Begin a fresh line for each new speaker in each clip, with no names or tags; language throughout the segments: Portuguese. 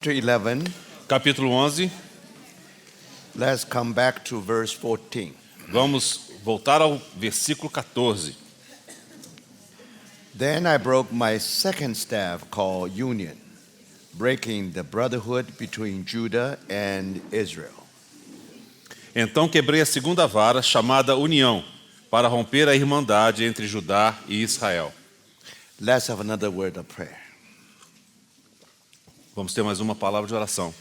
11,
Capítulo 11,
let's come back to verse 14.
vamos voltar ao versículo 14.
Then I broke my second staff called Union, breaking the brotherhood between Judah and Israel.
Então quebrei a segunda vara, chamada União, para romper a irmandade entre Judá e Israel.
Let's have another word of prayer.
Vamos ter mais uma palavra de oração.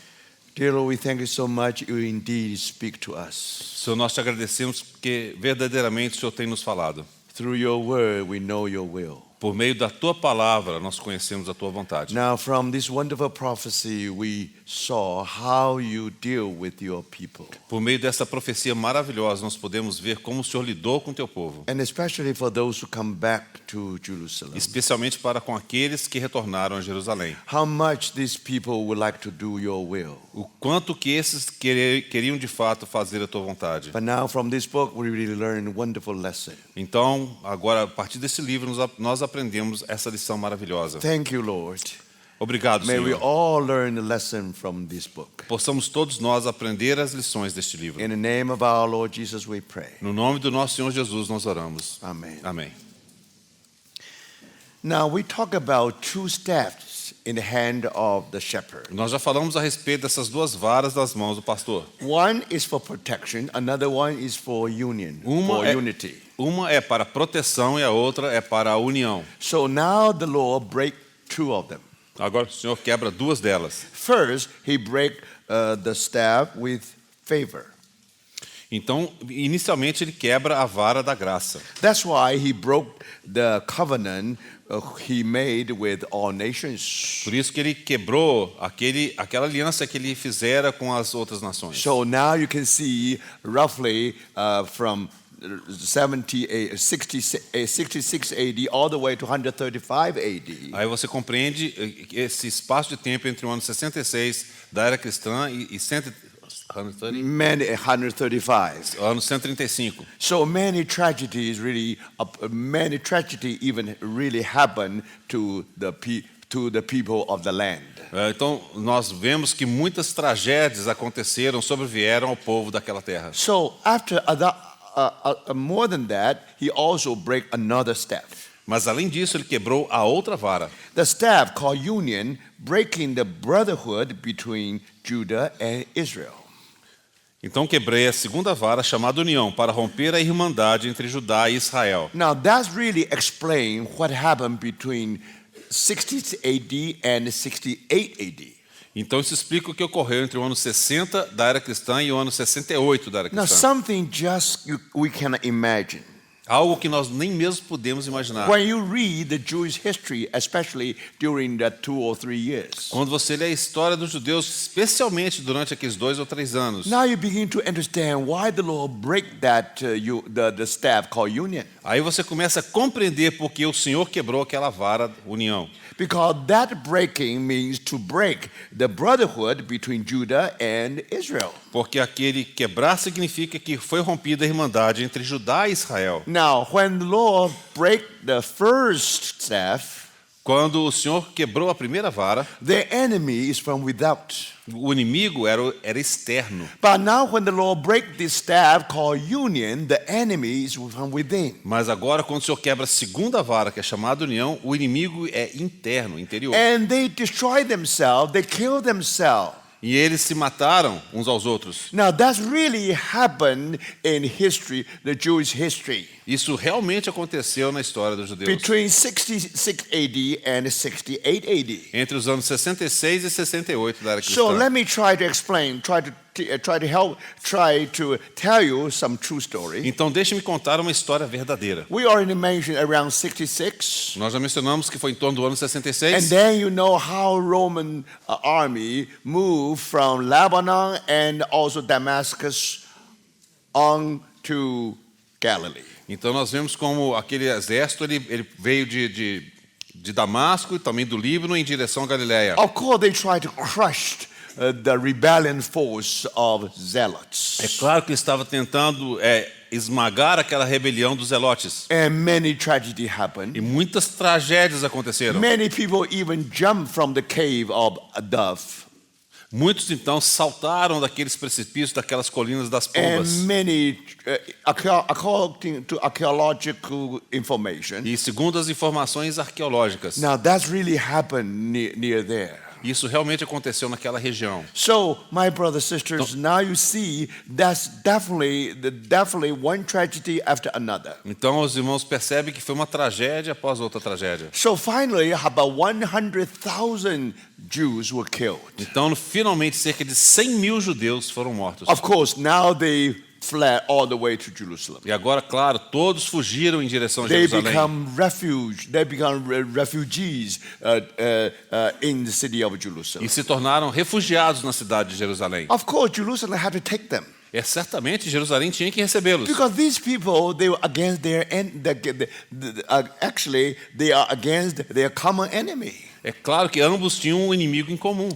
Dear Lord, we thank you so much. You indeed speak to us.
Senhor, nós te agradecemos porque verdadeiramente o Senhor tem nos falado.
Through your word, we know your will.
Por meio da tua palavra, nós conhecemos a tua vontade.
Now, from this wonderful prophecy, we saw how you deal with your people.
Por meio dessa profecia maravilhosa, nós podemos ver como o Senhor lidou com o teu povo.
And especially for those who come back to Jerusalem.
Especialmente para com aqueles que retornaram a Jerusalém.
How much these people would like to do your will.
O quanto que esses queriam de fato fazer a tua vontade.
But now from this book we really learn a wonderful lesson.
Então, agora, a partir desse livro, nós aprendemos essa lição maravilhosa.
Thank you, Lord.
Obrigado,
May we
Senhor.
all learn a lesson from this book.
Possamos todos nós aprender as lições deste livro.
In the name of our Lord Jesus we pray.
No nome do nosso Senhor Jesus, nós oramos.
Amen.
Amém.
Now we talk about two staffs in the hand of the shepherd.
Nós já falamos a respeito dessas duas varas das mãos do pastor.
One is for protection, another one is for union, for unity.
Uma é para proteção e a outra é para a união.
So now the Lord break two of them.
Agora o Senhor quebra duas delas.
First, he break the staff with favor.
Então, inicialmente ele quebra a vara da graça.
That's why he broke the covenant he made with all nations.
Por isso que ele quebrou aquela aliança que ele fizera com as outras nações.
So now you can see roughly from 66 AD all the way to 135 AD.
Aí você compreende esse espaço de tempo entre o ano 66 da era cristã e 135.
Many
135.
So many tragedies even really happened to the people of the land.
Então nós vemos que muitas tragédias aconteceram, sobrevieram ao povo daquela terra.
So after more than that, he also break another staff.
Mas além disso, ele quebrou a outra vara.
The staff called union, breaking the brotherhood between Judah and Israel.
Então quebrei a segunda vara, chamada união, para romper a irmandade entre Judá e Israel.
Now that's really explain what happened between 60 AD and 68 AD.
Então isso explica o que ocorreu entre o ano 60 da era cristã e o ano 68 da era
Now
cristã.
something we cannot imagine.
Algo que nós nem mesmo podemos imaginar.
When you read the Jewish history, especially during that 2 or 3 years.
Quando você lê a história dos judeus, especialmente durante aqueles 2 ou 3 anos.
Now you begin to understand why the Lord break that the staff called union.
Aí você começa a compreender por que o Senhor quebrou aquela vara união.
Because that breaking means to break the brotherhood between Judah and Israel.
Porque aquele quebrar significa que foi rompida a irmandade entre Judá e Israel.
Now, when the Lord break the first staff,
Quando o Senhor quebrou a primeira vara,
the enemy is from without.
o inimigo era externo.
But now when the Lord break this staff called union, the enemy is from within.
Mas agora, quando o Senhor quebra a segunda vara, que é chamada união, o inimigo é interno, interior.
And they destroy themselves, they kill themselves.
E eles se mataram uns aos outros.
Now that's really happened in history, the Jewish history.
Isso realmente aconteceu na história dos judeus.
Between 66 AD and 68 AD.
Entre os anos 66 e 68 da era cristã.
So let me try to explain, try to tell you some true story.
Então deixe-me contar uma história verdadeira.
We already mentioned around 66.
Nós já mencionamos que foi em torno do ano
And
66.
then you know how Roman army moved from Lebanon and also Damascus on to Galilee.
Então nós vemos como aquele exército ele veio de Damasco e também do Líbano em direção à Galileia.
Of course, they tried to crush the rebellion force of zealots.
É claro que ele estava tentando esmagar aquela rebelião dos zelotes.
And many tragedy happened.
E muitas tragédias aconteceram.
Many people even jumped from the cave of Adullam.
Muitos então saltaram daqueles precipícios, daquelas colinas das
And
pombas.
many, according to archaeological information,
E segundo as informações arqueológicas,
now that's really happened near there.
isso realmente aconteceu naquela região.
So, my brothers and sisters, now you see that's definitely one tragedy after another.
Então os irmãos percebem que foi uma tragédia após outra tragédia.
So finally, about 100,000 Jews were killed.
Então, finalmente, cerca de 100 mil judeus foram mortos.
Of course, now they fled all the way to Jerusalem.
E agora, claro, todos fugiram em direção a
They
Jerusalém.
become refugees in the city of Jerusalem.
E se tornaram refugiados na cidade de Jerusalém.
Of course, Jerusalem had to take them
É certamente Jerusalém tinha que recebê-los.
because these people they were against actually they are against their common enemy.
É claro que ambos tinham um inimigo em comum.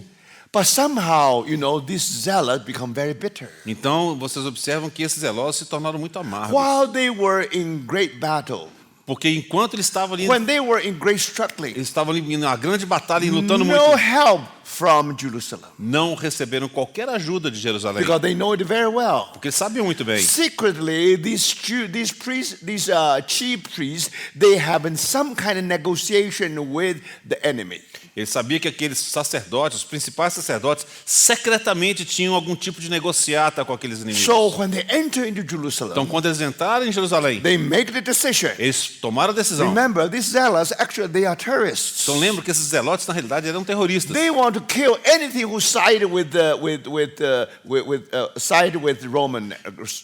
But somehow, these zealots become very bitter.
Então, vocês observam que esses zelosos se tornaram muito amargos.
While they were in great battle,
Porque enquanto eles estavam ali,
when they were in great struggling,
eles estavam ali em uma grande batalha e lutando
no
muito,
help from Jerusalem
não receberam qualquer ajuda de Jerusalém.
because they know it very well.
Porque eles sabiam muito bem.
Secretly, these chief priests, they have in some kind of negotiation with the enemy.
Ele sabia que aqueles sacerdotes, os principais sacerdotes, secretamente tinham algum tipo de negociata com aqueles inimigos.
So when they enter into
Então,
Jerusalem,
quando eles entraram em Jerusalém,
they make the decision.
eles tomaram a decisão.
Remember, these zealots actually they are terrorists.
Então, lembra que esses zelotes, na realidade, eram terroristas.
They want to kill anything who side with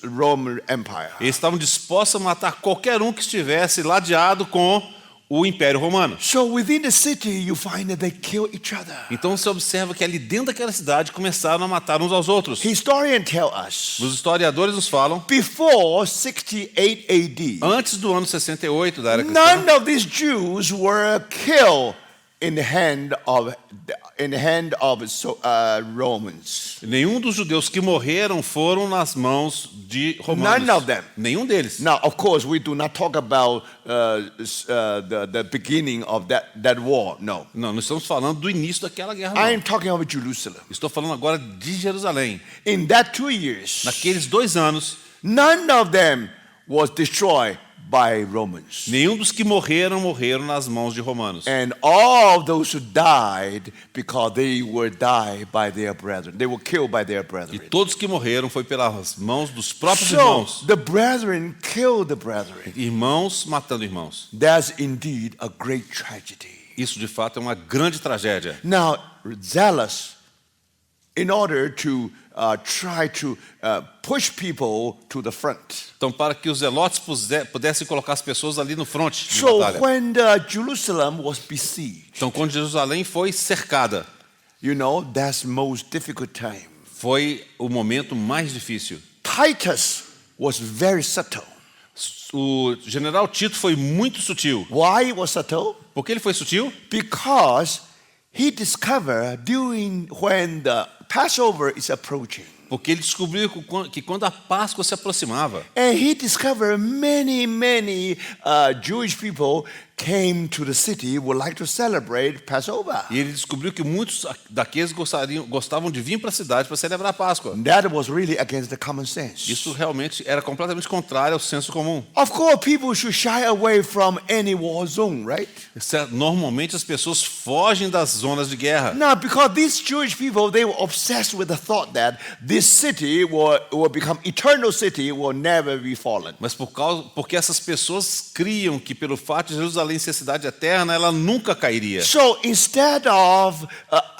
Roman Empire.
Eles estavam dispostos a matar qualquer um que estivesse ladeado com o Império Romano.
So within the city, you find that they kill each other.
Então você observa que ali dentro daquela cidade começaram a matar uns aos outros.
Historians tell us
Os historiadores nos falam,
before 68 AD,
antes do ano 68 da era cristã,
none of these Jews were killed in the hand of Romans.
nenhum dos judeus que morreram foram nas mãos de romanos.
None of them.
Nenhum deles.
Now, of course, we do not talk about the beginning of that war. No,
Não, nós estamos falando do início daquela guerra.
I
Não.
am talking about Jerusalem.
Estou falando agora de Jerusalém.
In that 2 years,
Naqueles 2 anos,
none of them was destroyed by Romans.
nenhum dos que morreram nas mãos de romanos.
And all of those who died because they were died by their brethren. They were killed by their
E
brethren.
todos que morreram foi pelas mãos dos próprios
So
irmãos.
the brethren killed the brethren.
Irmãos matando irmãos.
That's indeed a great tragedy.
Isso de fato é uma grande tragédia.
Now, zealous, in order to try to push people to the front.
Então, para que os zelotes pudessem colocar as pessoas ali no fronte de
So
batalha.
when Jerusalem was besieged,
Então, quando Jerusalém foi cercada,
that's most difficult time.
foi o momento mais difícil.
Titus was very subtle.
O general Tito foi muito sutil.
Why it was subtle?
Por que ele foi sutil?
Because he discovered when the Passover is approaching,
Porque ele descobriu que quando a Páscoa se aproximava,
and he discovered many Jewish people came to the city would like to celebrate Passover.
e ele descobriu que muitos daqueles gostavam de vir para a cidade para celebrar a Páscoa.
That was really against the common sense.
Isso realmente era completamente contrário ao senso comum.
Of course, people should shy away from any war zone, right?
Normalmente as pessoas fogem das zonas de guerra.
Now, because these Jewish people, they were obsessed with the thought that this city will become eternal city, will never be fallen.
Mas porque essas pessoas criam que pelo fato de Jerusalém ser cidade eterna, ela nunca cairia.
So instead of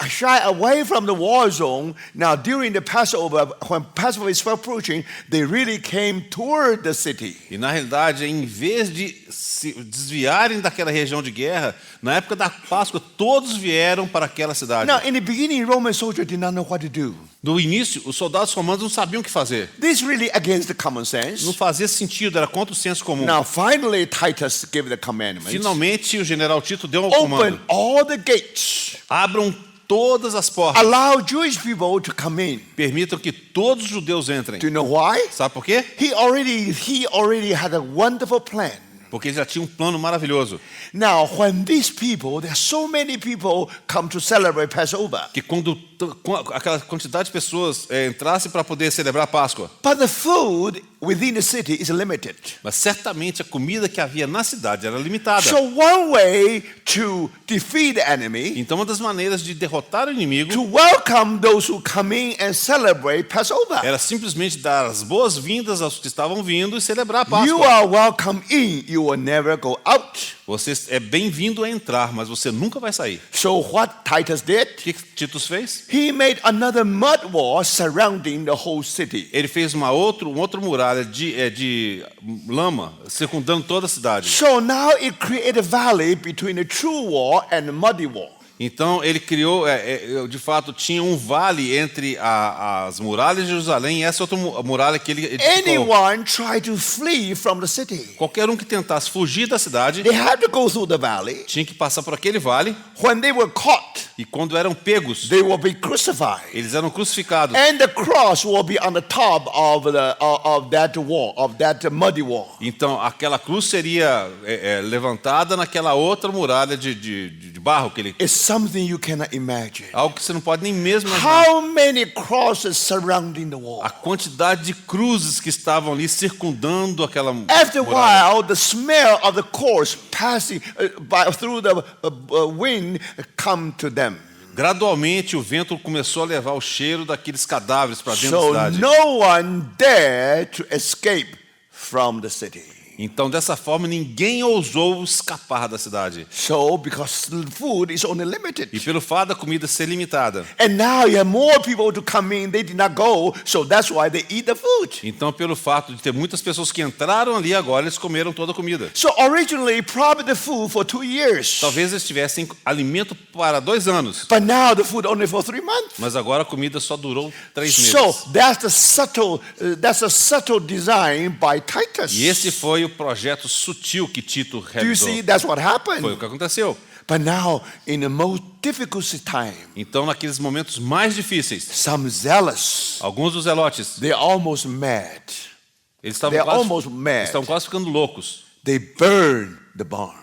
shy away from the war zone, now during the Passover, when Passover is approaching, they really came toward the city.
E na realidade, em vez de se desviarem daquela região de guerra, na época da Páscoa, todos vieram para aquela cidade.
Now, in the beginning, Roman soldiers did not know what to do.
No início, os soldados romanos não sabiam o que fazer.
This is really against the common
Não
sense.
fazia sentido, era contra o senso comum.
Now, finally, Titus gave the commandment.
Finalmente, o general Tito deu um
Open
comando.
all the gates.
Abram todas as portas.
Allow Jewish people to come in.
Permitam que todos os judeus entrem.
Do you know why?
Sabe por quê?
He already had a wonderful plan.
porque ele já tinha um plano maravilhoso.
Now, when these people, there are so many people come to celebrate Passover.
Que quando aquela quantidade de pessoas entrasse para poder celebrar a Páscoa,
But the food within the city is limited.
mas certamente a comida que havia na cidade era limitada.
So one way to defeat the enemy,
Então uma das maneiras de derrotar o inimigo
to welcome those who come in and celebrate Passover.
era simplesmente dar as boas-vindas aos que estavam vindo e celebrar a
You
Páscoa.
are welcome in, you will never go out.
Você é bem-vindo a entrar, mas você nunca vai sair.
So what Titus did?
O que Titus fez?
He made another mud wall surrounding the whole city.
Ele fez uma outra muralha de lama, circundando toda a cidade.
So now it created a valley between the true wall and the muddy wall.
Então ele criou, de fato, tinha um vale entre as muralhas de Jerusalém e essa outra muralha que ele edificou.
Anyone try to flee from the city,
Qualquer um que tentasse fugir da cidade
they had to go through the valley.
tinha que passar por aquele vale,
When they were caught,
e quando eram pegos,
they will be crucified.
eles eram crucificados.
And the cross will be on the top of that wall, of that muddy wall.
Então aquela cruz seria levantada naquela outra muralha de barro que ele.
It's something you cannot imagine.
Algo que você não pode nem mesmo imaginar.
How many crosses surrounding the wall?
A quantidade de cruzes que estavam ali circundando aquela
After a
muralha.
while, the smell of the corpse passing through the wind come to them.
Gradualmente o vento começou a levar o cheiro daqueles cadáveres para dentro
So
da cidade.
no one dared to escape from the city.
Então dessa forma ninguém ousou escapar da cidade.
So because food is only limited.
E pelo fato da comida ser limitada.
And now you have more people to come in, they did not go, so that's why they eat the food.
Então pelo fato de ter muitas pessoas que entraram ali agora, eles comeram toda a comida.
So originally, probably the food for 2 years.
Talvez eles tivessem alimento para 2 anos.
But now the food only for 3 months.
Mas agora a comida só durou 3 meses.
So that's a subtle design by Titus.
E esse foi o projeto sutil que Tito
Do you
realizou.
see? That's what
Foi o
happened.
que aconteceu.
But now, in the most difficult time,
Então naqueles momentos mais difíceis,
some zealous,
alguns dos zelotes,
they're almost mad.
eles estavam
They're
quase,
almost mad.
estavam quase ficando loucos.
They burn the barn.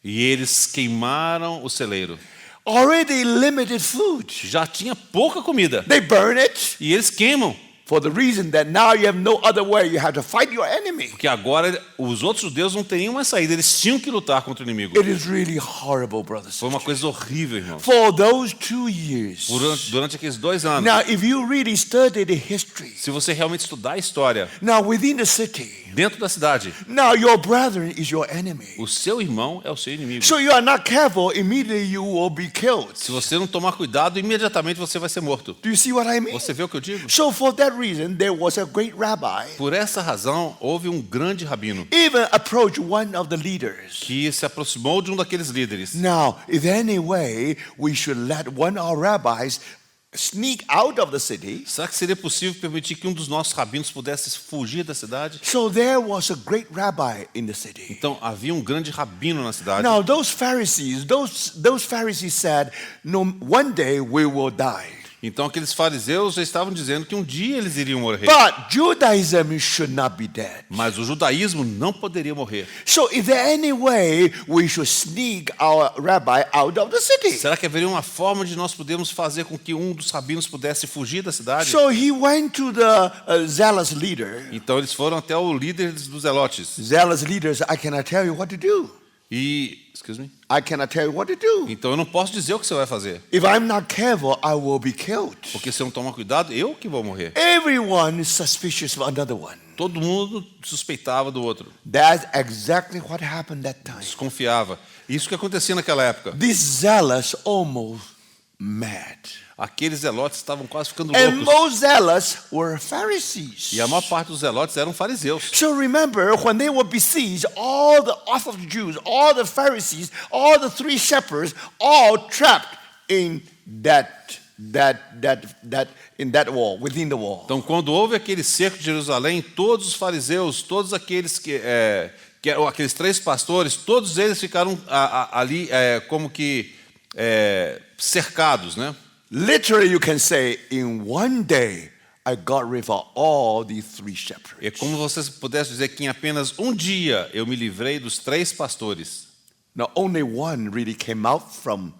E eles queimaram o celeiro.
Already limited food.
Já tinha pouca comida.
They burn it
E eles queimam.
for the reason that now you have no other way. You have to fight your enemy.
Porque agora os outros judeus não teriam mais saída. Eles tinham que lutar contra o inimigo.
It is really horrible, brothers.
Foi uma coisa horrível, irmão.
For those 2 years.
Durante aqueles 2 anos.
Now, if you really study the history,
Se você realmente estudar a história,
now within the city,
dentro da cidade,
now your brethren is your enemy.
o seu irmão é o seu inimigo.
So you are not careful, immediately you will be killed.
Se você não tomar cuidado, imediatamente você vai ser morto.
Do you see what I mean?
Você vê o que eu digo?
So for that reason, there was a great rabbi
Por essa razão, houve um grande rabino
even approached one of the leaders.
que se aproximou de um daqueles líderes.
Now, if any way we should let one of our rabbis sneak out of the city.
Será que seria possível permitir que um dos nossos rabinos pudesse fugir da cidade?
So there was a great rabbi in the city.
Então, havia um grande rabino na cidade.
Now those Pharisees said, "No, one day we will die."
Então, aqueles fariseus já estavam dizendo que um dia eles iriam morrer.
But Judaism should not be dead.
Mas o judaísmo não poderia morrer.
So is there any way we should sneak our rabbi out of the city?
Será que haveria uma forma de nós podermos fazer com que um dos rabinos pudesse fugir da cidade?
So he went to the zealous leader.
Então, eles foram até o líder dos zelotes.
Zealous leaders, I cannot tell you what to do.
Excuse me?
I cannot tell you what to do.
Então, eu não posso dizer o que você vai fazer.
If I'm not careful, I will be killed.
Porque se eu não tomar cuidado, eu que vou morrer.
Everyone is suspicious of another one.
Todo mundo suspeitava do outro.
That's exactly what happened that time.
Desconfiava. Isso que acontecia naquela época.
These zealous almost mad.
Aqueles zelotes estavam quase ficando
And
loucos.
most zealous were Pharisees.
E a maior parte dos zelotes eram fariseus.
So remember, when they were besieged, all the Orthodox Jews, all the Pharisees, all the 3 shepherds, all trapped in that wall, within the wall.
Então, quando houve aquele cerco de Jerusalém, todos os fariseus, todos aqueles que eram aqueles 3 pastores, todos eles ficaram ali como que cercados, né?
Literally, you can say, in one day, I got rid of all the three
É
shepherds.
como você pudesse dizer que em apenas um dia eu me livrei dos 3 pastores.
Now, only one really came out from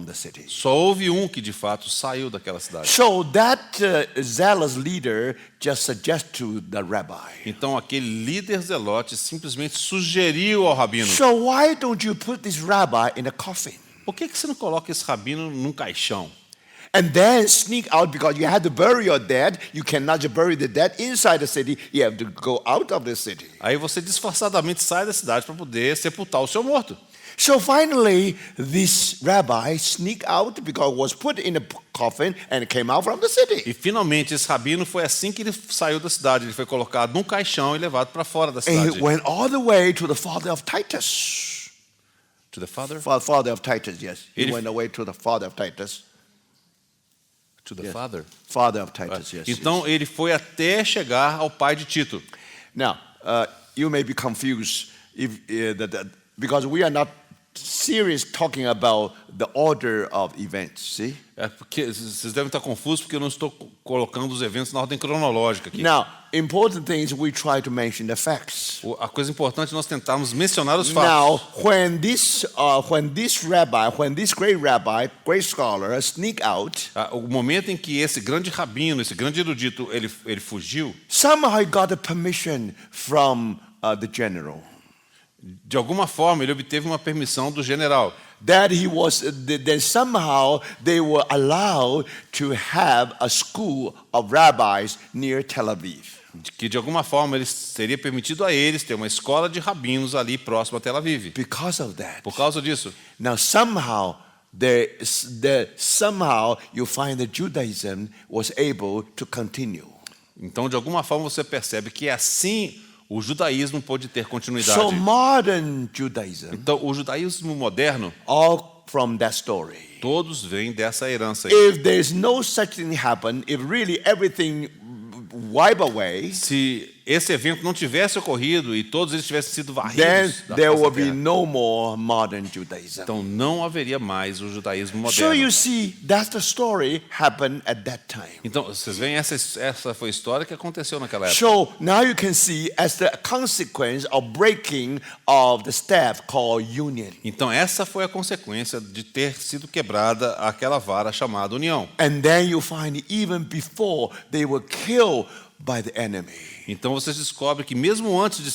the city.
Só houve um que de fato saiu daquela cidade.
So that zealous leader just suggested to the rabbi,
Então aquele líder zelote simplesmente sugeriu ao rabino:
so why don't you put this rabbi in a coffin?
por que você não coloca esse rabino num caixão?
And then sneak out because you have to bury your dead. You cannot just bury the dead inside the city. You have to go out of the city.
Aí você disfarçadamente sai da cidade para poder sepultar o seu morto.
So finally, this rabbi sneaked out because was put in a coffin and came out from the city.
E finalmente esse rabino foi assim que ele saiu da cidade. Ele foi colocado num caixão e levado para fora da
And
cidade.
he went all the way to the father of Titus.
To the father?
Father of Titus, yes. He
Ele-
went away to the father of Titus.
To the
Yes.
father.
Father of Titus, yes.
Então ele foi até chegar ao pai de Tito.
Now, you may be confused because we are not serious talking about the order of events, see?
É porque vocês devem estar confusos porque eu não estou colocando os eventos na ordem cronológica aqui.
Now, important thing is we try to mention the facts.
A coisa importante é nós tentarmos mencionar os
Now,
fatos.
when this great rabbi, great scholar, sneak out,
O momento em que esse grande rabino, esse grande erudito, ele fugiu,
somehow he got a permission from the general
de alguma forma ele obteve uma permissão do general.
that he was. Then somehow they were allowed to have a school of rabbis near Tel Aviv.
Que de alguma forma ele seria permitido a eles ter uma escola de rabinos ali próximo a Tel Aviv.
Because of that,
Por causa disso,
now somehow you find that Judaism was able to continue.
então de alguma forma você percebe que assim o judaísmo pôde ter continuidade.
So modern Judaism,
Então o judaísmo moderno,
all from that story.
todos vêm dessa herança aí.
If there's no such thing happen, if really everything wipe away,
Se esse evento não tivesse ocorrido e todos eles tivessem sido
then
varridos da
there
face da
will be
terra,
no more modern Judaism.
então não haveria mais o judaísmo
So
moderno.
you see, that's the story happened at that time.
Então, vocês veem, essa foi a história que aconteceu naquela época.
So now you can see as the consequence of breaking of the staff called union.
Então, essa foi a consequência de ter sido quebrada aquela vara chamada união.
And then you find even before they were killed by the enemy,
Então, vocês descobrem que mesmo antes de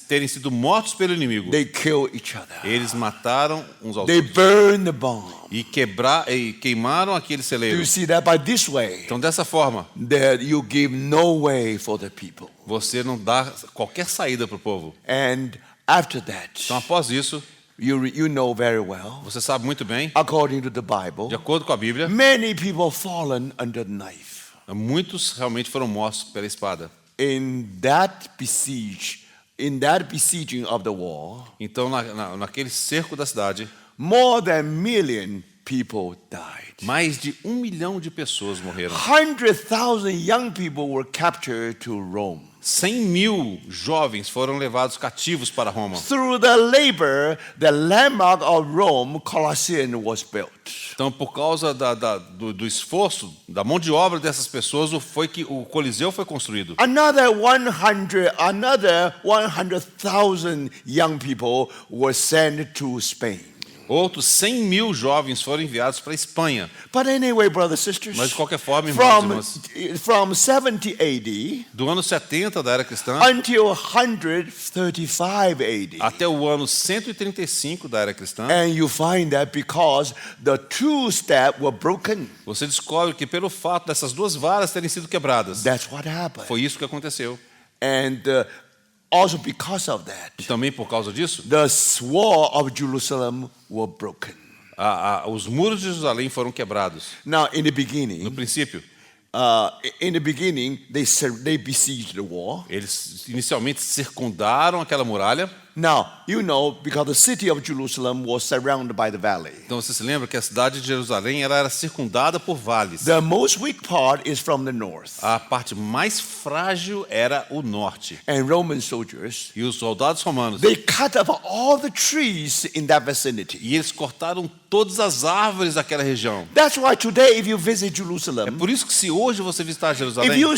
terem sido mortos pelo inimigo,
they killed each other.
eles mataram uns aos
They
outros
burned the bomb.
e queimaram aquele
Do
celeiro.
you see that by this way?
Então, dessa forma,
That you give no way for the people.
você não dá qualquer saída para o povo.
And after that,
Então, após isso,
you know very well,
você sabe muito bem,
according to the
de
Bible,
acordo com a Bíblia,
many people fallen under the knife.
muitos realmente foram mortos pela espada.
In that besieging of the wall,
Então, naquele cerco da cidade,
more than a million people died.
mais de 1 milhão de pessoas morreram.
100,000 young people were captured to Rome.
100.000 jovens foram levados cativos para Roma.
Through the labor, the landmark of Rome, Colosseum, was built.
Então, por causa do esforço, da mão de obra dessas pessoas, foi que o Coliseu foi construído.
Another 100,000 young people were sent to Spain.
Outros 100.000 jovens foram enviados para a Espanha.
But anyway, brothers and sisters,
Mas, de qualquer forma, irmãos e irmãs,
from 70 AD
do ano 70 da era cristã
until 135 AD.
até o ano 135 da era cristã,
And you find that because the two staff were broken,
você descobre que pelo fato dessas duas varas terem sido quebradas,
that's what happened.
foi isso que aconteceu.
And also because of that,
E também por causa disso,
the wall of Jerusalem were broken.
os muros de Jerusalém foram quebrados.
Now, in the
No
beginning,
princípio,
they besieged the wall.
eles inicialmente circundaram aquela muralha.
Now, you know, because the city of Jerusalem was surrounded by the valley.
Então você se lembra que a cidade de Jerusalém ela era circundada por vales.
The most weak part is from the north.
A parte mais frágil era o norte.
And Roman soldiers,
E os soldados romanos,
they cut off all the trees in that vicinity.
e eles cortaram todas as árvores daquela região.
That's why today, if you visit
É
Jerusalem,
por isso que se hoje você visitar
if
Jerusalém,
you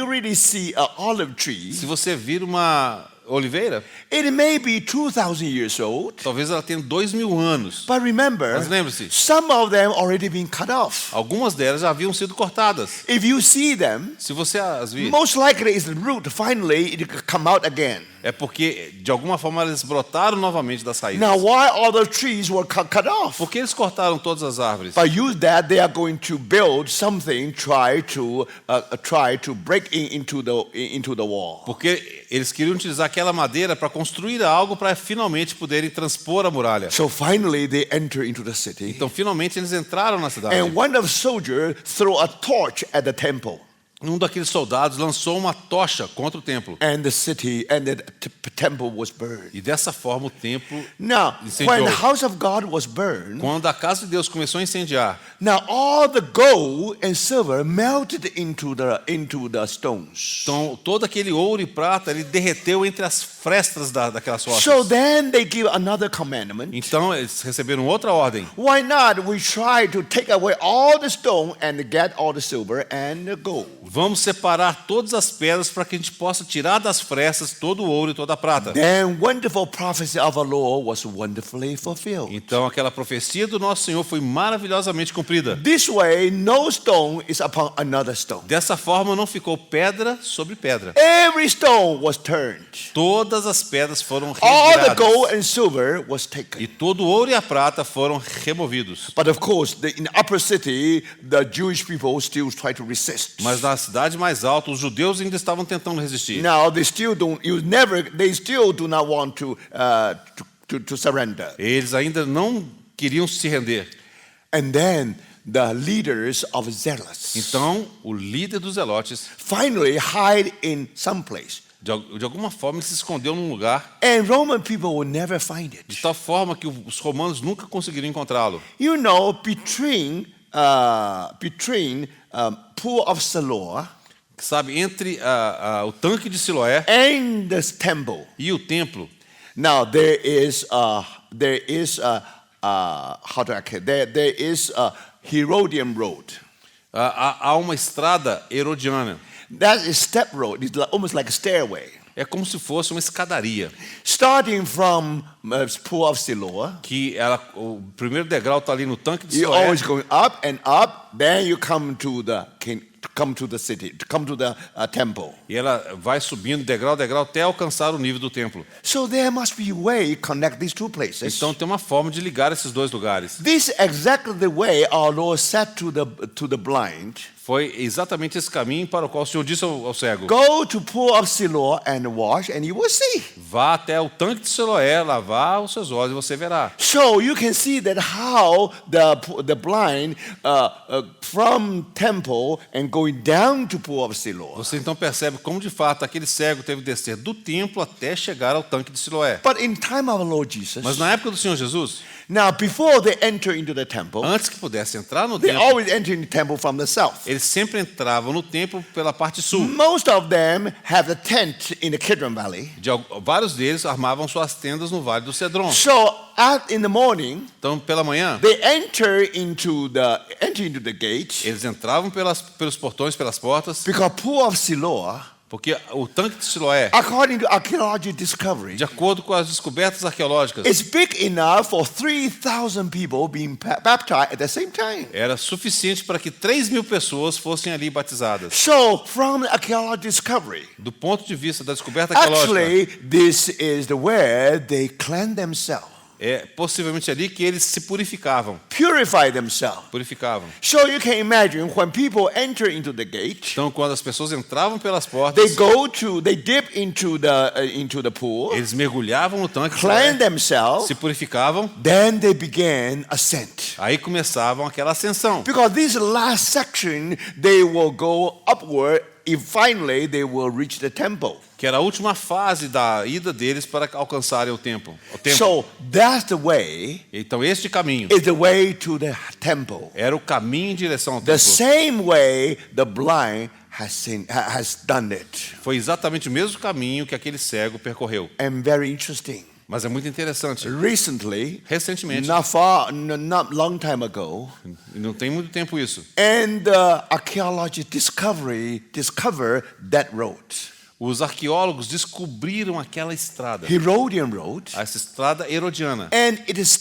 really see an olive tree,
se você vir uma oliveira,
it may be 2,000 years old.
talvez ela tenha 2000 anos.
But remember,
Mas lembre-se,
some of them already been cut off.
algumas delas já haviam sido cortadas.
If you see them,
Se você as vir,
most likely it's the root. Finally, it will come out again.
é porque de alguma forma eles brotaram novamente das raízes.
Now, why all the trees were cut off?
Por que eles cortaram todas as árvores?
By use that, they are going to build something, try to break into the wall.
Porque eles queriam utilizar aquela madeira para construir algo para finalmente poderem transpor a muralha.
So finally, they enter into the city,
Então finalmente eles entraram na cidade.
and one of the soldiers throw a torch at the temple,
Um daqueles soldados lançou uma tocha contra o templo.
and the city and the temple was burned.
E dessa forma o templo,
Now,
incendiou.
when the house of God was burned,
quando a casa de Deus começou a incendiar,
now all the gold and silver melted into the stones.
então todo aquele ouro e prata ele derreteu entre as frestas daquelas
So
rochas.
then they give another commandment.
Então eles receberam outra ordem.
Why not we try to take away all the stone and get all the silver and the gold?
Vamos separar todas as pedras para que a gente possa tirar das frestas todo o ouro e toda a prata.
Then wonderful prophecy of the Lord was wonderfully fulfilled.
Então aquela profecia do nosso Senhor foi maravilhosamente cumprida.
This way, no stone is upon another stone.
Dessa forma não ficou pedra sobre pedra.
Every stone was turned.
Todas as pedras foram
All the
retiradas.
gold and silver was
E
taken.
todo o ouro e a prata foram removidos.
But of course, in the upper city, the Jewish people still try to resist.
Mas na cidade mais alta, os judeus ainda estavam tentando resistir.
Now they still do not want to surrender.
Eles ainda não queriam se render.
And then the leaders of zealots
Então, o líder dos zelotes,
finally hide in some place.
de alguma forma, ele se escondeu num lugar
And Roman people will never find
de
it.
tal forma que os romanos nunca conseguiriam encontrá-lo.
You know, between Pool of Siloam
Sabe, entre o tanque de Siloé
and the temple.
e o templo,
Now there is Herodian Road.
há uma estrada herodiana.
That is step road. It's almost like a stairway.
É como se fosse uma escadaria,
Starting from Pool of Siloam,
que o primeiro degrau está ali no tanque de
you're
Siloé.
always going up and up. Then you come to the city, to come to the temple.
E ela vai subindo degrau a degrau até alcançar o nível do templo.
So there must be a way to connect these two places.
Então tem uma forma de ligar esses dois lugares.
This is exactly the way our Lord said to the blind,
Foi exatamente esse caminho para o qual o Senhor disse ao cego:
go to Pool of Siloam and wash, and you will see.
vá até o tanque de Siloé, lavar os seus olhos e você verá.
So you can see that how the blind from temple and going down to Pool of Siloam.
Você então percebe como de fato aquele cego teve que descer do templo até chegar ao tanque de Siloé.
But in time of the Lord Jesus,
Mas na época do Senhor Jesus,
now before they enter into the temple,
antes que pudesse entrar no
they
templo,
always enter in the temple from the south.
eles sempre entravam no templo pela parte sul.
Most of them have a tent in the Kidron Valley.
Vários deles armavam suas tendas no Vale do Cedron.
So in the morning,
Então, pela manhã,
they enter into the gate,
eles entravam pelos portões, pelas portas,
because Pool of Siloam,
porque o tanque de Siloé,
according to archaeology discovery,
de acordo com as descobertas arqueológicas,
is big enough for 3,000 people being baptized at the same time.
era suficiente para que 3.000 pessoas fossem ali batizadas.
So from the archaeology discovery,
Do ponto de vista da descoberta arqueológica,
actually this is where they cleanse themselves,
é possivelmente ali que eles se purificavam.
purify themselves.
Purificavam.
So you can imagine when people enter into the gate,
Então, quando as pessoas entravam pelas portas,
they dip into the pool,
eles mergulhavam no tanque,
cleanse themselves,
se purificavam,
then they began ascent.
aí começavam aquela ascensão.
Because this last section, they will go upward finally they will reach the temple.
que era a última fase da ida deles para alcançarem o templo.
So that's the way,
Então este caminho
is the way to the temple.
era o caminho em direção ao
The
templo.
same way the blind has done it.
Foi exatamente o mesmo caminho que aquele cego percorreu.
And very interesting.
Mas é muito interessante.
Recentemente,
Recentemente,
not long time ago,
e não tem muito tempo isso,
and archaeology discovered that road,
os arqueólogos descobriram aquela estrada,
Herodian Road,
essa estrada herodiana.
and it is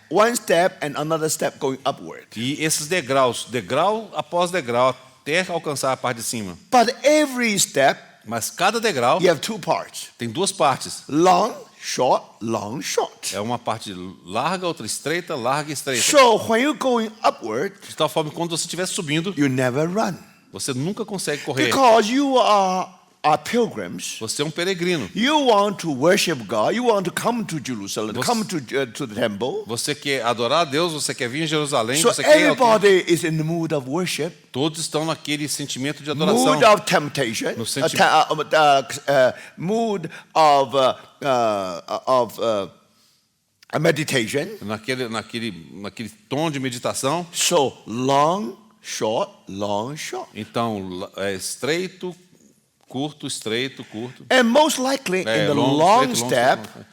one step and another step going upward.
E esses degraus, degrau após degrau, até alcançar a parte de cima.
But every step,
Mas cada degrau
you have two parts:
tem duas partes.
long, short, long, short.
É uma parte larga, outra estreita, larga e estreita.
So when you're going upward,
De tal forma que quando você estiver subindo,
you never run
você nunca consegue correr.
because you are pilgrims.
Você é um peregrino.
You want to worship God. You want to come to Jerusalem,
Você-
come to the temple.
Você quer adorar a Deus, você quer vir em Jerusalém,
So
você quer ir ao templo.
everybody is in the mood of worship,
Todos estão naquele sentimento de adoração,
mood of temptation,
No senti-
mood of meditation.
naquele tom de meditação.
So long, short, long, short.
Então, é estreito, curto, estreito, curto.
And most likely
É,
in the
longo,
long
estreito, longo,
step,
longo.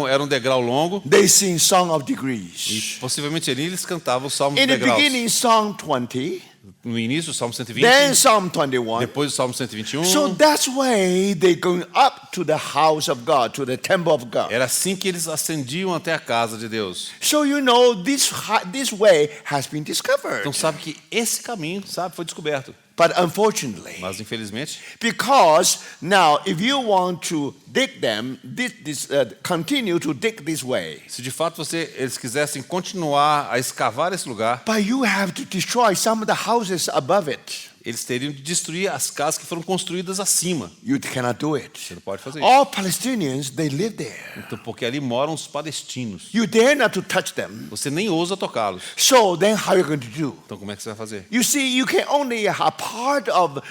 Era um degrau longo.
they sing Song of
E
Degrees.
possivelmente ali eles cantavam o Salmo
In
dos
the
degraus.
beginning, Psalm 20,
No início, o Salmo 120.
then Psalm 21.
Depois o Salmo 121.
So that's why they going up to the house of God, to the temple of God.
Era assim que eles ascendiam até a casa de Deus.
So you know this way has been discovered.
Então sabe que esse caminho, foi descoberto.
But unfortunately,
Mas infelizmente,
because now if you want to dig them, continue to dig this way,
se de fato eles quisessem continuar a escavar esse lugar,
but you have to destroy some of the houses above it.
eles teriam de destruir as casas que foram construídas acima.
You cannot do it.
Você não pode fazer isso.
All Palestinians, they live there.
Então, porque ali moram os palestinos.
You dare not to touch them.
Você nem ousa tocá-los.
So then how are you going to do?
Então como é que você vai fazer?
You see, you can only a part of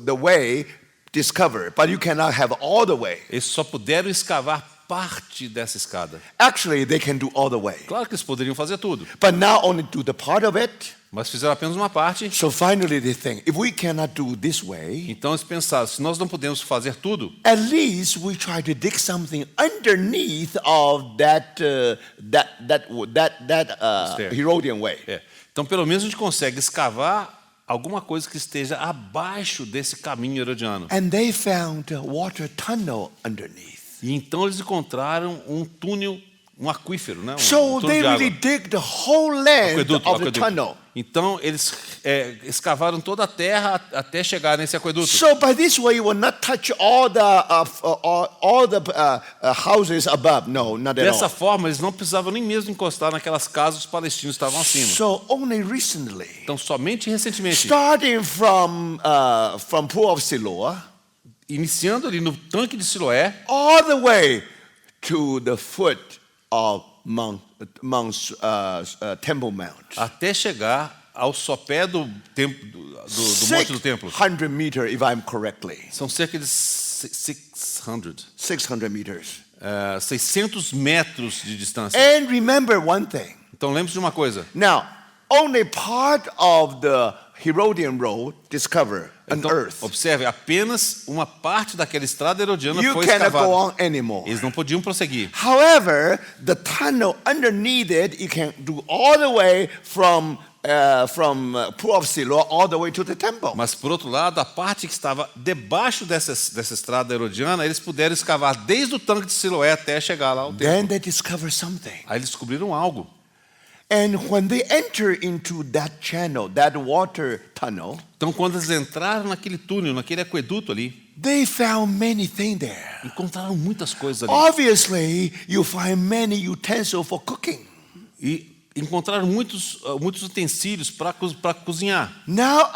the way discovered, but you cannot have all the way.
Eles só puderam escavar parte dessa escada.
Actually, they can do all the way,
Claro que eles poderiam fazer tudo,
but now only do the part of it.
mas fizeram apenas uma parte.
So finally, they think, if we cannot do this way,
Então eles pensaram, se nós não podemos fazer tudo,
at least we try to dig something underneath of that
Stair.
Herodian way.
então pelo menos a gente consegue escavar alguma coisa que esteja abaixo desse caminho herodiano.
And they found a water tunnel underneath.
E então eles encontraram um túnel, um aquífero, né?
So
túnel
they
de água.
really dig the whole length of the
Aqueduto.
tunnel.
Então eles escavaram toda a terra até chegar nesse aqueduto.
So by this way, you will not touch all the houses above. No, not at
Dessa
all.
forma, eles não precisavam nem mesmo encostar naquelas casas que os palestinos estavam acima.
So only recently,
Então, somente recentemente,
starting from Pool of Siloam,
iniciando ali no tanque de Siloé,
all the way to the foot of Temple Mount.
até chegar ao sopé do Monte do Templo.
600 meters, if I'm correctly.
São cerca de 600,
600 meters.
600 metros de distância.
And remember one thing.
Então, lembre-se de uma coisa.
Now, only part of the Herodian road discovered on
Então,
earth.
observe, apenas uma parte daquela estrada herodiana
You
foi
cannot go
escavada.
on anymore.
Eles não podiam prosseguir.
However, the tunnel underneath it, you can do all the way from Pool of Siloam all the way to the temple.
Mas, por outro lado, a parte que estava debaixo dessa estrada herodiana, eles puderam escavar desde o tanque de Siloé até chegar lá ao templo.
Then they discover something.
Aí eles descobriram algo.
And when they enter into that channel, that water tunnel,
Então, quando eles entraram naquele túnel, naquele aqueduto ali,
they found many things there.
encontraram muitas coisas ali.
Obviously, you find many utensils for cooking.
E encontraram muitos utensílios para cozinhar.
Now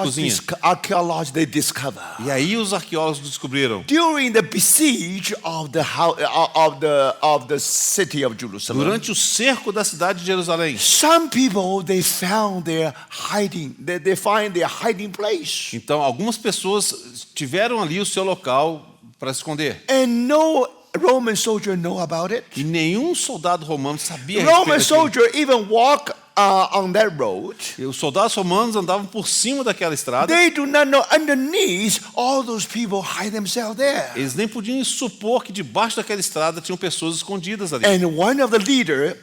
cozinha.
archaeologists they discover
E aí os arqueólogos descobriram,
during the besiege of the city of Jerusalem.
durante o cerco da cidade de Jerusalém,
Some people they found their hiding. They find their hiding place,
então algumas pessoas tiveram ali o seu local para esconder.
and no Roman soldier know about it.
E nenhum soldado romano sabia a
Roman
respeito daquilo.
soldier even walk on that road.
E os soldados romanos andavam por cima daquela estrada.
They do not know underneath all those people hide themselves there.
Eles nem podiam supor que debaixo daquela estrada tinham pessoas escondidas ali.
And one of the leader,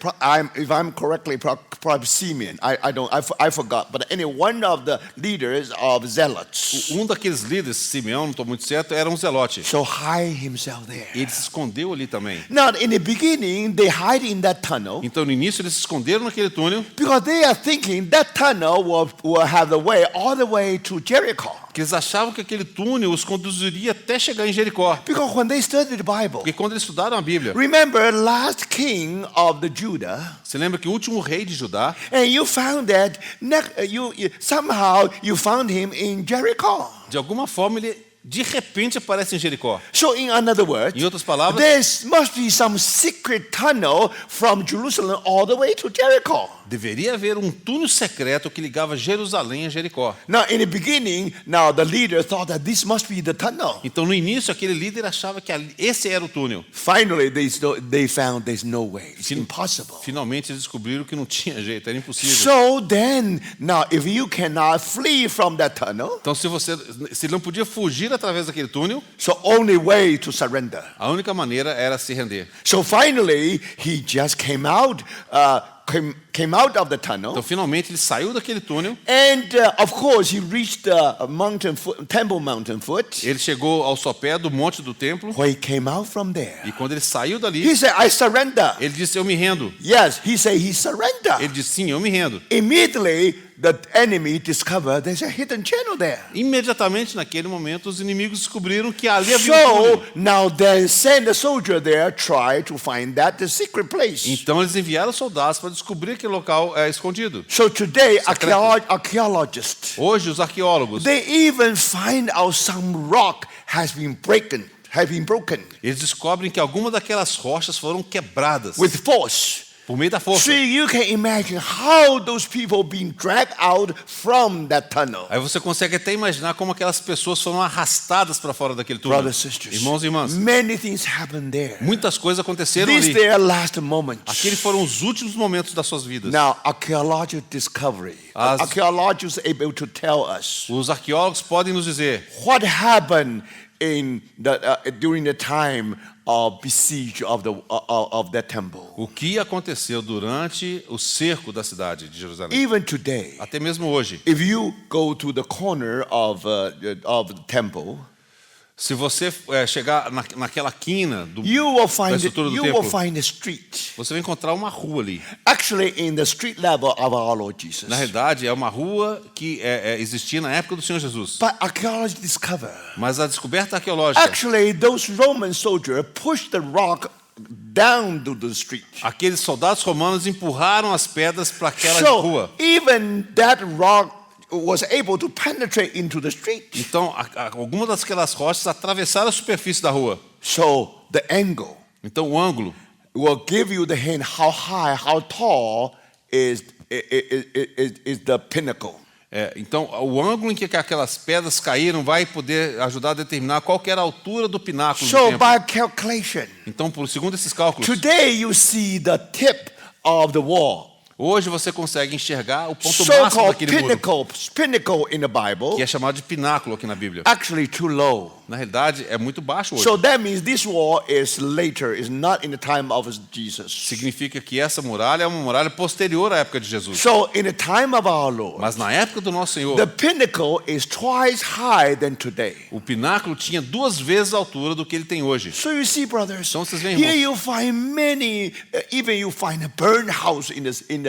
if I'm correctly, probably Simeon. I forgot. But anyway, one of the leaders of zealots.
Um daqueles líderes, Simeão, não estou muito certo, era um zelote.
So hide himself there.
Ele se escondeu ali também.
Now, in the beginning, they hide in that tunnel
Então no início eles se esconderam naquele túnel,
because they are thinking that tunnel will have the way all the way to Jericho.
porque eles achavam que aquele túnel os conduziria até chegar em Jericó.
Because when they studied the Bible,
Porque quando eles estudaram a Bíblia,
remember last king of the Judah.
você lembra que o último rei de Judá,
And you found that somehow you found him in Jericho.
de alguma forma ele de repente aparece em Jericó.
So in other words,
Em outras palavras,
there must be some secret tunnel from Jerusalem all the way to Jericho.
deveria haver um túnel secreto que ligava Jerusalém a Jericó.
Now in the beginning, the leader thought that this must be the tunnel.
Então no início aquele líder achava que esse era o túnel.
Finally, they found there's no way. It's impossible.
Finalmente eles descobriram que não tinha jeito, era impossível.
So then, if you cannot flee from that tunnel,
Então se ele não podia fugir através daquele túnel,
so only way to surrender.
a única maneira era se render.
So finally, he just came out of the tunnel.
Então finalmente ele saiu daquele túnel,
And of course, he reached the Temple Mountain foot.
ele chegou ao sopé do monte do templo,
When he came out from there,
e quando ele saiu dali,
he said, I surrender.
ele disse, eu me rendo.
Yes, he said he surrendered.
Ele disse, sim, eu me rendo.
Immediately, the enemy discovered there's a hidden channel there.
Imediatamente naquele momento os inimigos descobriram que ali havia um túnel.
So now they send a soldier there, try to find the secret place.
Então eles enviaram soldados para descobrir aquele local escondido.
So today,
Secreto.
archaeologists,
Hoje os arqueólogos,
they even find out some rock has been broken.
eles descobrem que algumas daquelas rochas foram quebradas
With force.
por meio da
So
força.
you can imagine how those people being dragged out from that tunnel.
Aí você consegue até imaginar como aquelas pessoas foram arrastadas para fora daquele túnel.
Brothers and sisters,
Irmãos e irmãs,
many things happened there.
muitas coisas aconteceram
These
ali.
their last moments.
Aqueles foram os últimos momentos das suas vidas.
Now, archaeological discovery.
As-
Archaeologists are able to tell us
Os arqueólogos podem nos dizer
what happened during the time of besiege of that temple.
o que aconteceu durante o cerco da cidade de Jerusalém.
Even today,
Até mesmo hoje.
if you go to the corner of the temple,
Se você chegar naquela quina da
you will find
estrutura do
you will
templo,
find a street.
você vai encontrar uma rua ali.
Actually, in the street level of our Lord Jesus.
Na realidade, é uma rua que existia na época do Senhor Jesus.
But archaeologists discover
Mas a descoberta arqueológica,
actually those Roman soldiers pushed the rock down to the street.
aqueles soldados romanos empurraram as pedras para aquela
So
rua.
even that rock was able to penetrate into the street.
Então, algumas daquelas rochas atravessaram a superfície da rua.
So the angle
Então, o ângulo
will give you the hint how high, how tall is the pinnacle.
Então, o ângulo em que aquelas pedras caíram vai poder ajudar a determinar qual que era a altura do pináculo do
So
templo.
by calculation,
Então, segundo esses cálculos,
today you see the tip of the wall.
hoje você consegue enxergar o ponto máximo
So-called
daquele muro,
pinnacle in the Bible,
que é chamado de pináculo aqui na Bíblia.
actually too low.
Na realidade, é muito baixo hoje.
So that means this wall is later, is not in the time of Jesus.
Significa que essa muralha é uma muralha posterior à época de Jesus.
So in the time of our Lord,
Mas na época do nosso Senhor,
the pinnacle is twice high than today.
o pináculo tinha 2 vezes a altura do que ele tem hoje.
So you see, brothers,
Então vocês veem,
here
irmãos,
you find many, even you find a burned house in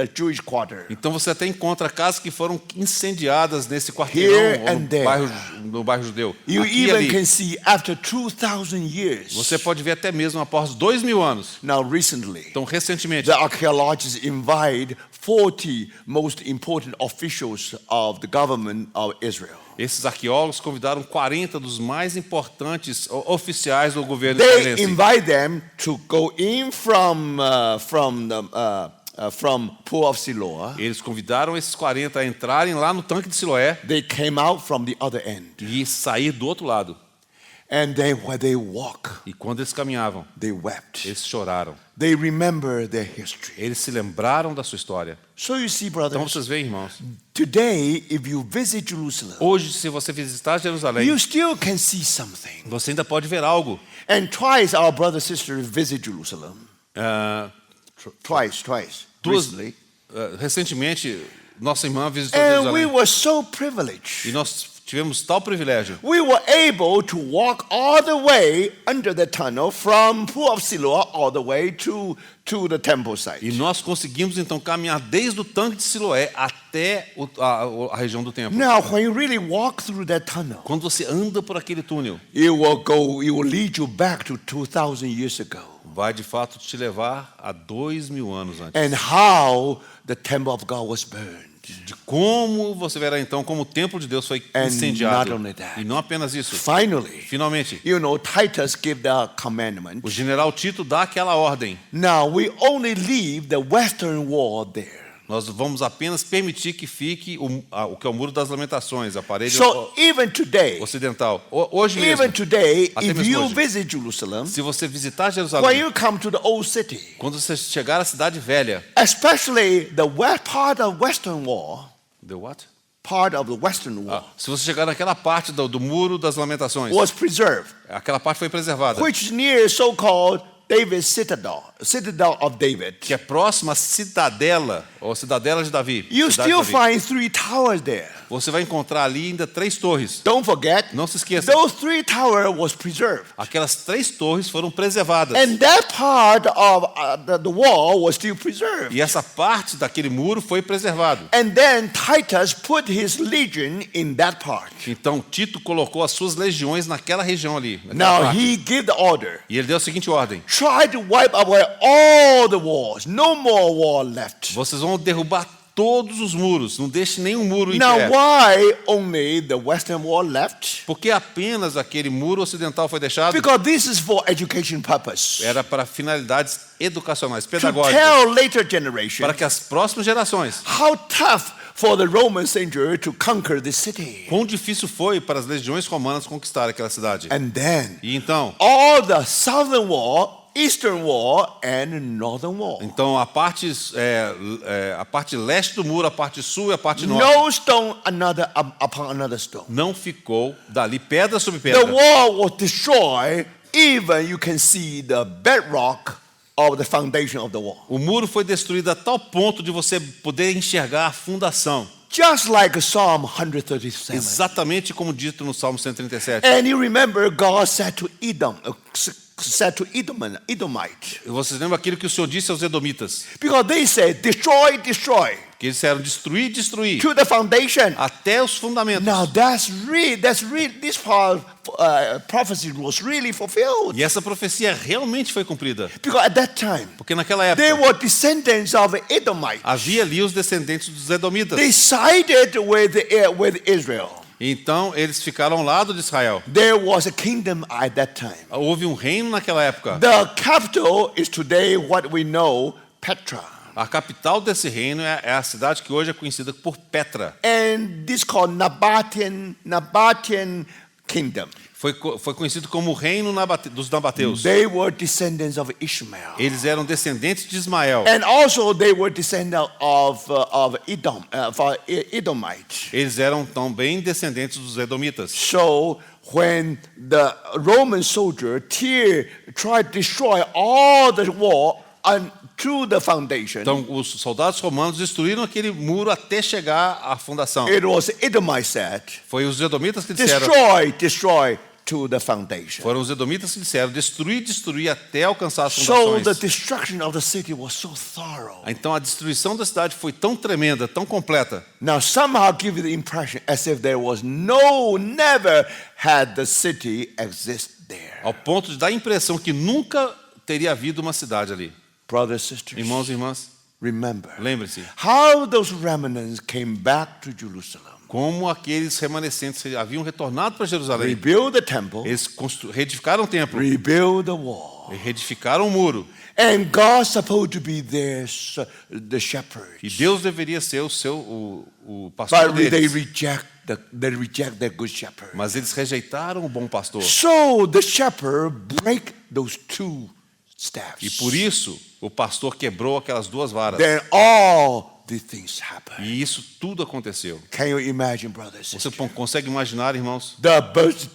the Jewish quarter.
Então você até encontra casas que foram incendiadas nesse
Here
quarteirão ou
and there.
no bairro judeu.
You
Aqui e
even
ali.
can see after 2,000 years.
Você pode ver até mesmo após 2000 anos.
Now recently,
Então, recentemente,
the archaeologists invite 40 most important officials of the government of Israel.
esses arqueólogos convidaram 40 dos mais importantes oficiais do governo
They
israelense.
invite them to go in from Pool of Siloam.
Eles convidaram esses 40 a entrarem lá no tanque de Siloé
They came out from the other end.
e sair do outro lado.
And then when they walk,
E quando eles caminhavam,
they wept.
eles choraram.
They remember their history.
Eles se lembraram da sua história.
So you see,
Então
brothers,
vocês veem, irmãos,
today, if you visit Jerusalem,
hoje se você visitar Jerusalém,
you still can see something.
você ainda pode ver algo.
And twice our brother and sister visit Jerusalem.
Ah,
Twice. Recently.
recentemente, nossa irmã visitou
And we
Jerusalém
were so
e
privileged.
nós tivemos tal privilégio.
We were able to walk all the way under the tunnel from Pool of Siloam all the way to the temple site.
E nós conseguimos então caminhar desde o tanque de Siloé até a região do templo.
Now, when you really walk through that tunnel,
Quando você anda por aquele túnel,
it will lead you back to 2,000 years ago.
vai de fato te levar a 2000 anos antes.
And how the temple of God was burned.
De como você verá então como o templo de Deus foi
And not
incendiado.
only that.
E não apenas isso.
Finally,
Finalmente,
you know, Titus gave the commandment.
o general Tito dá aquela ordem.
Now, we only leave the western wall there.
Nós vamos apenas permitir que fique o que é o Muro das Lamentações, a parede
So even today,
ocidental. Hoje mesmo,
even today,
Até
if
mesmo
you
hoje.
visit Jerusalem,
se você visitar
when
Jerusalém,
you come to the old city,
quando você chegar à cidade velha,
especially the west part of western wall,
the what?
part of the western wall,
Se você chegar naquela parte do Muro das Lamentações,
was preserved,
aquela parte foi preservada,
which is near so-called David's citadel of David.
que é próxima à cidadela, ou cidadela de Davi.
You
cidade de
still
Davi.
find 3 towers there.
Você vai encontrar ali ainda 3 torres.
Don't forget,
Não se esqueça,
those 3 towers was preserved.
aquelas 3 torres foram preservadas.
And that part of the wall was still preserved.
E essa parte daquele muro foi preservado.
And then Titus put his legion in that part.
Então Tito colocou as suas legiões naquela região ali. naquela
Now
parte.
he gave the order.
E ele deu a seguinte ordem:
Try to wipe away all the walls. No more wall left.
vocês vão derrubar todos os muros, não deixe nenhum muro em
Now
pé.
why only the western wall left?
Porque apenas aquele muro ocidental foi deixado.
Because this is for education purpose.
Era para finalidades educacionais,
To
pedagógicas,
tell later generation
para que as próximas gerações,
how tough for the Roman soldier to conquer the city.
quão difícil foi para as legiões romanas conquistar aquela cidade.
And then
E então,
all the southern wall, eastern wall, and northern wall.
a parte leste do muro, a parte sul e a parte norte,
No stone upon another stone.
não ficou dali pedra sobre
The
pedra.
wall was destroyed, even you can see the bedrock of the foundation of the wall.
O muro foi destruído a tal ponto de você poder enxergar a fundação.
Just like Psalm 137.
Exatamente como dito no Salmo 137.
And you remember God said to Edomite.
E vocês lembram aquilo que o Senhor disse aos edomitas?
Because they said, destroy, destroy,
Que eles disseram destruir, destruir,
to the foundation.
até os fundamentos.
Now that's real, this part prophecy was really fulfilled.
E essa profecia realmente foi cumprida.
Because at that time,
Porque naquela
they
época
were descendants of Edomite.
havia ali os descendentes dos edomitas.
They sided with Israel.
Então eles ficaram ao lado de Israel.
There was a kingdom at that time.
Houve um reino naquela época.
The capital is today what we know, Petra.
A capital desse reino é a cidade que hoje é conhecida por Petra.
And this called Nabatean kingdom.
Foi conhecido como o reino dos Nabateus.
They were descendants of Ishmael.
Eles eram descendentes de Ismael.
And also they were descendants of Edomite.
Eles eram também descendentes dos edomitas.
So when the Roman soldier tried to destroy all the wall to the foundation,
Então os soldados romanos destruíram aquele muro até chegar à fundação.
it was Edomite said,
Foi os edomitas que disseram:
destroy, to the foundation.
Foram os edomitas que disseram: destruir até alcançar as
So
fundações.
the destruction of the city was so thorough.
Então a destruição da cidade foi tão tremenda, tão completa.
Now somehow give you the impression as if there was never had the city exist there.
Ao ponto de dar a impressão que nunca teria havido uma cidade ali.
Brothers, sisters,
Irmãos e irmãs,
remember
lembre-se
how those remnants came back to Jerusalem,
como aqueles remanescentes haviam retornado para Jerusalém.
rebuild the temple,
Eles reedificaram o templo,
rebuild the wall.
reedificaram o muro.
And God's supposed to be the shepherd.
E Deus deveria ser o pastor
But they
deles.
reject their good shepherd.
Mas eles rejeitaram o bom pastor.
So the shepherd break those two staffs.
E por isso o pastor quebrou aquelas duas varas.
Then all these things happen.
E isso tudo aconteceu.
Can you imagine, brothers?
Você consegue imaginar, irmãos?
The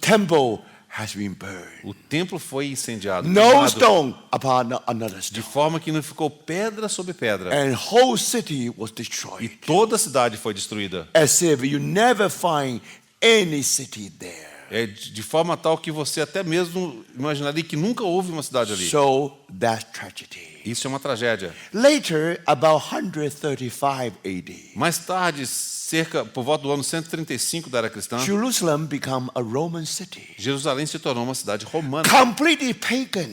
temple has been burned.
O templo foi incendiado.
No
queimado,
stone upon another
de
stone.
forma que não ficou pedra sobre pedra.
And whole city was
E
destroyed.
toda a cidade foi destruída.
As if you never find any city there.
É de forma tal que você até mesmo imaginaria que nunca houve uma cidade ali.
So that's tragedy.
Isso é uma tragédia.
Later, about 135 AD,
Mais tarde, por volta do ano 135 da era cristã,
Jerusalem became a Roman city,
Jerusalém se tornou uma cidade romana,
completely pagan,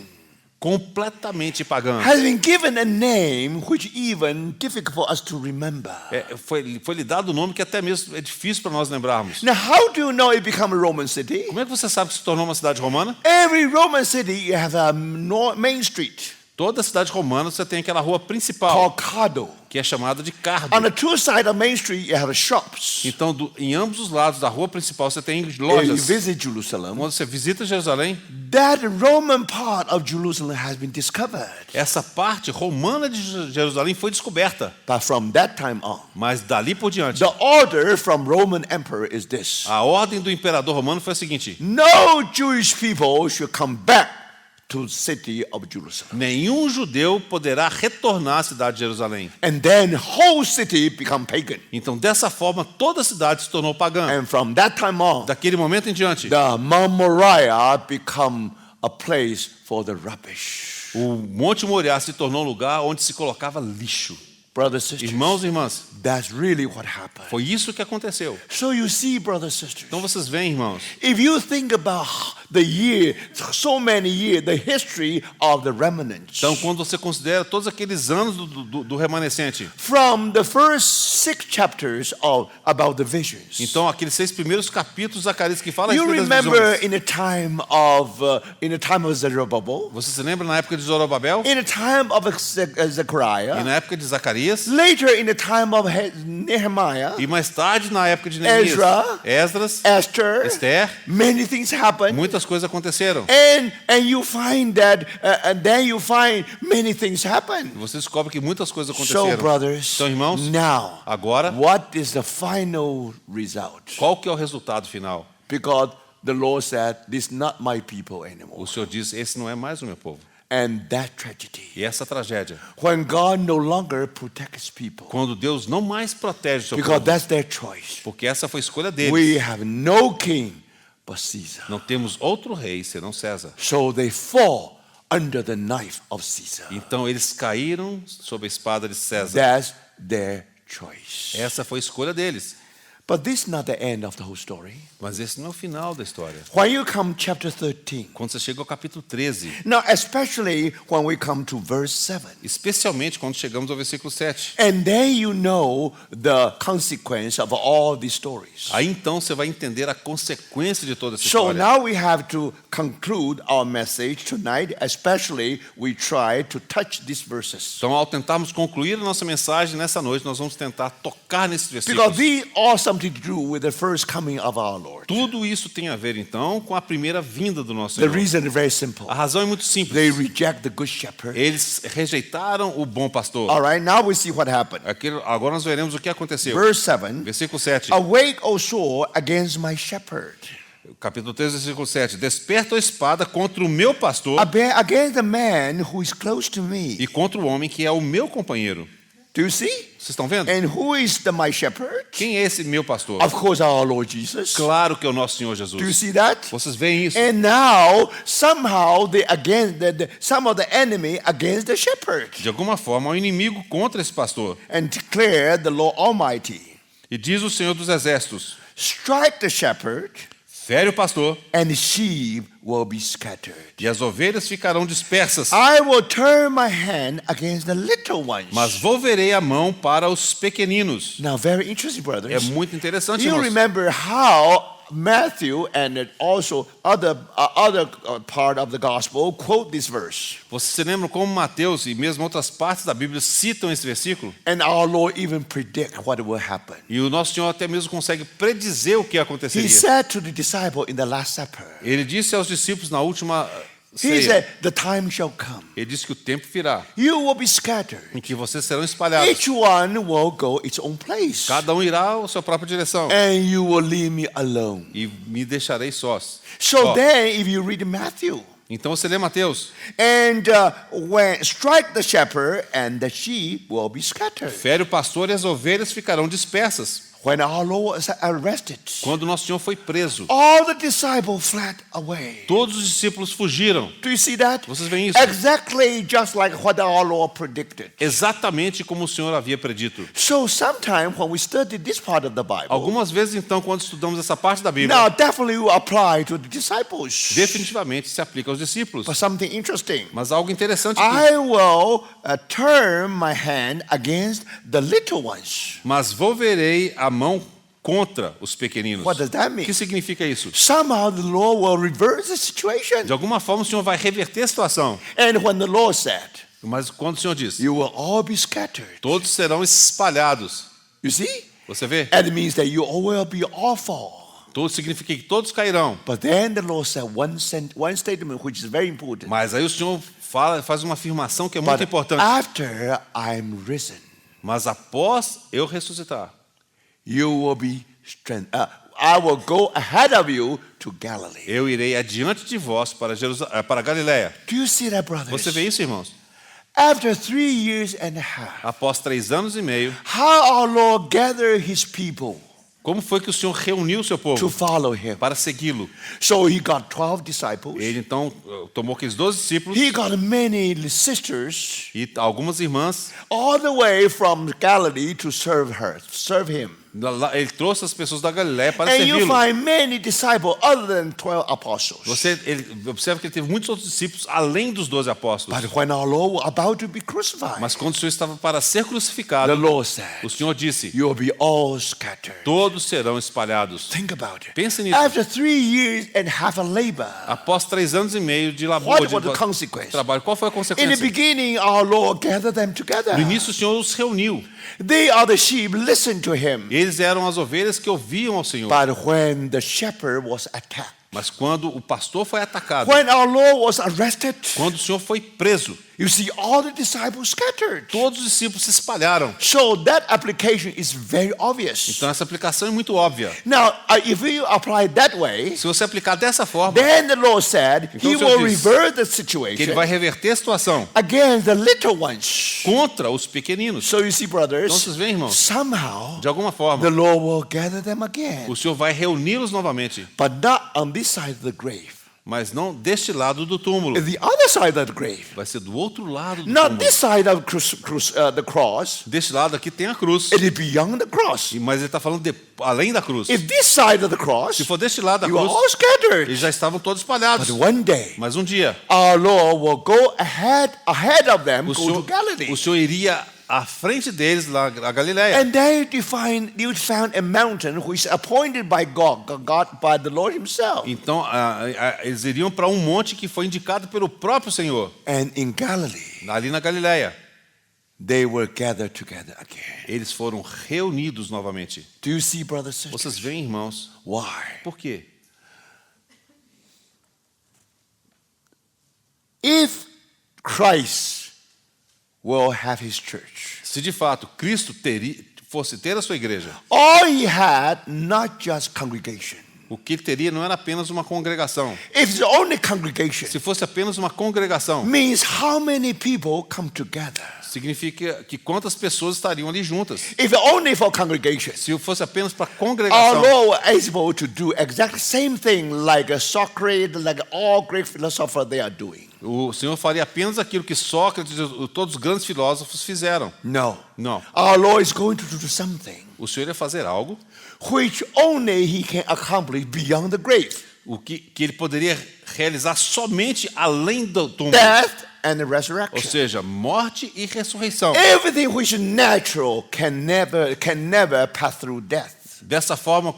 completamente pagã.
has been given a name which even difficult for us to remember.
Foi lhe dado o nome que até mesmo é difícil para nós lembrarmos.
Now, how do you know it became a Roman city?
Como é que você sabe que se tornou uma cidade romana?
Every Roman city you have a main street
Toda cidade romana você tem aquela rua principal,
called Cardo.
que é chamada de Cardo.
On the two sides of Main Street, you have shops.
Então, em ambos os lados da rua principal você tem
If you
lojas.
visit Jerusalem,
Quando você visita Jerusalém,
that Roman part of Jerusalem has been discovered.
essa parte romana de Jerusalém foi descoberta.
But from that time on,
Mas dali por diante,
the order from Roman emperor is this:
a ordem do imperador romano foi a seguinte:
no Jewish people should come back to the city of Jerusalem.
nenhum judeu poderá retornar à cidade de Jerusalém.
And then whole city become pagan.
Então, dessa forma, toda a cidade se tornou pagã.
And from that time on,
Daquele momento em diante,
the Mount Moriah become a place for the rubbish.
o Monte Moriá se tornou um lugar onde se colocava lixo.
Brothers, sisters,
Irmãos e irmãs,
that's really what happened.
foi isso que aconteceu.
So you see, brothers, sisters,
Então vocês veem, irmãos,
if you think about the year, so many years, the history of the remnants,
então quando você considera todos aqueles anos do remanescente,
from the first 6 chapters about the visions,
então aqueles 6 primeiros capítulos de Zacarias que fala a
you
respeito das
remember
visões.
in the time of Zerubbabel,
Você se lembra na época de Zorobabel
in the time of
e
Zechariah,
na época de Zacarias
later in the time of Nehemiah,
e mais tarde na época de Neemias,
Ezra,
Esdras,
Esther,
Esther,
many things happened.
muitas coisas aconteceram.
And you find that, and then you find many things happen.
E você descobre que muitas coisas
So,
aconteceram.
brothers,
Então, irmãos,
now,
agora,
what is the final result?
qual que é o resultado final?
Because the Lord said, "This is not my people
O
anymore."
Senhor diz, esse não é mais o meu povo.
And that tragedy,
E essa tragédia,
when God no longer protects people,
quando Deus não mais protege o seu
because
povo,
that's their choice.
porque essa foi a escolha deles.
We have no king but Caesar.
Não temos outro rei senão César.
So they fall under the knife of Caesar.
Então eles caíram sob a espada de César.
That's their choice.
Essa foi a escolha deles.
But this is not the end of the whole story.
Mas esse não é o final da história.
When you come chapter 13,
Quando você chega ao capítulo 13,
now especially when we come to verse 7,
especialmente quando chegamos ao versículo 7.
and then you know the consequence of all these stories.
Aí então você vai entender a consequência de toda essa
So
história.
now we have to conclude our message tonight, especially we try to touch these verses.
Então, ao tentarmos concluir a nossa mensagem nessa noite, nós vamos tentar tocar nesses
Because
versículos.
these all something to do with the first coming of our Lord.
Tudo isso tem a ver, então, com a primeira vinda do nosso
The
Senhor.
reason is very simple.
A razão é muito simples.
They reject the good shepherd.
Eles rejeitaram o bom pastor.
All right, now we see what happened.
Agora nós veremos o que aconteceu.
Verse 7,
Versículo 7.
awake, O sword, against my shepherd.
Capítulo 3, versículo 7. Desperta a espada contra o meu pastor
Against the man who is close to me.
e contra o homem que é o meu companheiro.
Do you see?
Vocês estão vendo?
And who is my shepherd?
Quem é esse meu pastor?
Of course, our Lord Jesus.
Claro que é o nosso Senhor
Do you
Jesus.
see that?
Vocês veem isso?
And now, somehow, some of the enemy against the shepherd,
De alguma forma, há um inimigo contra esse pastor.
and declare the Lord Almighty,
E diz o Senhor dos Exércitos:
strike the shepherd,
fere o pastor,
and the sheep will be scattered.
e as ovelhas ficarão dispersas.
I will turn my hand against the little ones.
Mas volverei a mão para os pequeninos.
Now, very interesting,
É
brothers.
muito interessante,
You
irmãos.
remember how Matthew and also other part of the gospel quote this verse,
Você se lembra como Mateus e mesmo outras partes da Bíblia citam esse versículo?
and our Lord even predict what will happen.
E o nosso Senhor até mesmo consegue predizer o que
He
aconteceria.
said to the disciple in the Last Supper,
Ele disse aos discípulos na última
he
ceia,
said, the time shall come.
ele disse que o tempo virá,
You will be scattered.
em que vocês serão espalhados.
Each one will go its own place.
Cada um irá à sua própria direção.
And you will leave me alone.
E me deixarei sós.
So
Ó,
then, if you read Matthew,
então você lê Mateus:
and when strike the shepherd, and the sheep will be scattered.
fere o pastor e as ovelhas ficarão dispersas.
When our Lord was arrested,
Quando nosso Senhor foi preso,
all the disciples fled away.
todos os discípulos fugiram.
Do you see that?
Vocês veem isso?
Exactly just like what our Lord predicted.
Exatamente como o Senhor havia predito.
So sometimes when we study this part of the Bible,
Algumas vezes, então, quando estudamos essa parte da Bíblia,
now definitely will apply to the disciples.
definitivamente se aplica aos discípulos.
But something interesting.
Mas algo interessante aqui.
I will turn my hand against the little ones.
Mas volverei a mão contra os pequeninos.
What does that
O
mean?
que significa isso?
Somehow the Lord will reverse the situation.
De alguma forma o Senhor vai reverter a situação.
And when the Lord said,
Mas quando o Senhor diz,
you will all be scattered.
todos serão espalhados.
You see?
Você vê?
It means that you all will be awful.
Tudo significa que todos cairão.
But then the Lord said one statement which is very important.
Mas aí o Senhor faz uma afirmação que é muito
But
importante.
after I'm risen,
Mas após eu ressuscitar,
you will be strengthened. I will go ahead of you to Galilee.
eu irei adiante de vós para Galiléia.
Do you see that, brothers?
Você vê isso, irmãos?
After 3 years and a half,
Após 3 anos e meio,
how our Lord gathered his people
como foi que o Senhor reuniu o seu
to
povo
follow him.
para segui-lo?
So he got 12 disciples.
Ele então tomou aqueles 12 discípulos
He got many sisters
e algumas irmãs.
all the way from Galilee to serve him.
Ele trouxe as pessoas da Galiléia para
And you
servi-lo.
find many disciples other than 12 apostles.
Ele observa que ele teve muitos outros discípulos além dos 12 apóstolos.
But when our Lord was about to be crucified,
Mas quando o Senhor estava para ser
the
crucificado,
Lord said,
o Senhor disse:
you will be all scattered.
todos serão espalhados.
Think about it.
Pense nisso.
After 3 years and half a labor,
Após 3 anos e meio de labor,
what
de
was the consequence?
trabalho, qual foi a
In the
consequência?
beginning, our Lord gathered them together.
No início, o Senhor os reuniu.
They are the sheep, listen to him.
Eles eram as ovelhas que ouviam ao Senhor.
But when the shepherd was attacked,
Mas quando o pastor foi atacado,
when our Lord was arrested,
quando o Senhor foi preso,
you see all the disciples scattered.
todos os discípulos se espalharam.
So that application is very obvious.
Então essa aplicação é muito óbvia.
Now, if you apply it that way,
Se você aplicar dessa forma,
then the Lord said
Então
He
o Senhor
will
diz
reverse the
que ele
situation
vai reverter a situação
against the little ones.
contra os pequeninos.
So you see,
Então
brothers,
vocês veem, irmãos,
somehow
de alguma
the
forma,
Lord will gather them again,
o Senhor vai reuni-los novamente,
but not on this side of the grave.
mas não deste lado do túmulo.
The other side of the grave,
Vai ser do outro lado do
not
túmulo.
this side of the cross.
Deste lado aqui tem a cruz,
It is beyond the cross.
mas ele está falando além da cruz.
If this side of the cross,
Se for deste lado da
you are
cruz,
all scattered.
eles já estavam todos espalhados.
But one day,
Mas um dia,
our Lord will go ahead of them,
o
go to Galilee.
Senhor iria à frente deles lá a Galiléia.
And there you found a mountain which is appointed by God by the Lord Himself.
Então, eles iriam para um monte que foi indicado pelo próprio Senhor,
And in Galilee,
ali na Galiléia.
they were gathered together again.
Eles foram reunidos novamente.
Do you see, brothers and sisters?
Vocês veem, irmãos?
Why?
Por quê?
If Christ will have His church,
Se de fato Cristo fosse ter a sua igreja,
all He had, not just congregation.
o que ele teria não era apenas uma congregação.
If it's only congregation,
Se fosse apenas uma congregação,
means how many people come together.
significa que quantas pessoas estariam ali juntas.
If only for congregation,
Se fosse apenas para
our
congregação,
Lord is able to do exactly same thing like Socrates, like all great philosophers they are doing.
o Senhor faria apenas aquilo que Sócrates e todos os grandes filósofos fizeram.
No.
Não.
Our Lord is going to do something
O Senhor ia fazer algo
which only He can accomplish beyond the grave.
o que ele poderia realizar somente além do túmulo.
Death and
Ou
resurrection.
seja, morte e ressurreição.
Everything which is natural can never pass through death.
Dessa forma,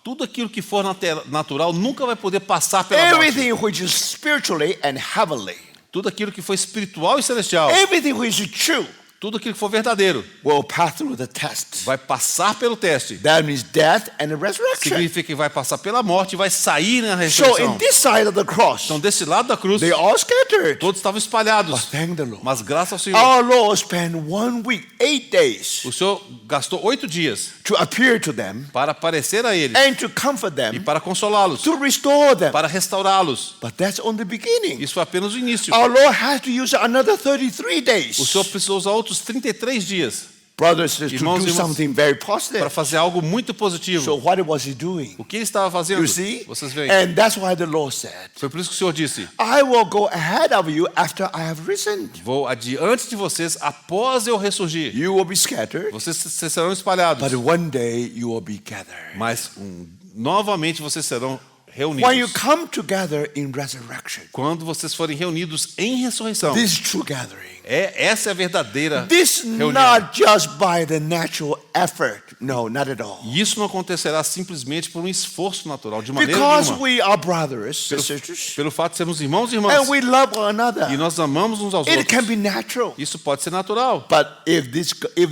tudo aquilo que for natural nunca vai poder passar pela morte.
Everything which is spiritually and heavenly.
Tudo aquilo que for espiritual e celestial,
Everything which is true
tudo aquilo que for verdadeiro,
will pass through the test.
vai passar pelo teste.
That means death and resurrection.
Significa que vai passar pela morte e vai sair na
So
ressurreição.
in this side of the cross,
Então, desse lado da cruz,
they all scattered.
todos estavam espalhados.
Thank the Lord.
Mas graças ao Senhor,
Our Lord spent 1 week, 8 days
o Senhor gastou 8 dias
to appear to them
para aparecer a eles
and to comfort
e
them,
para consolá-los,
to restore them.
para restaurá-los.
But that's only the beginning.
Isso foi apenas o início.
Our Lord has to use another 33
O
days.
Senhor precisou usar outros 33 dias
Brothers, to
Irmãos
do
e irmãs,
something very
para
positive.
fazer algo muito positivo.
So what was he doing?
O que ele estava fazendo?
You see?
Vocês veem.
And that's why the Lord said,
Foi por isso que o Senhor disse:
I will go ahead of you after I have risen.
vou adiante de vocês após eu ressurgir.
You will be scattered,
Vocês serão espalhados,
but one day you will be gathered.
mas novamente vocês serão
When you
reunidos.
come together in resurrection,
Quando vocês forem reunidos em ressurreição,
this true gathering,
essa é a verdadeira
this
reunião.
not just by the natural effort. No, not at all.
E isso não acontecerá simplesmente por um esforço natural, de maneira
Because
nenhuma.
we are brothers and sisters,
Pelo fato de sermos irmãos e irmãs,
and we love one
e
another,
nós amamos uns aos
it can
outros,
be natural.
isso pode ser natural.
But if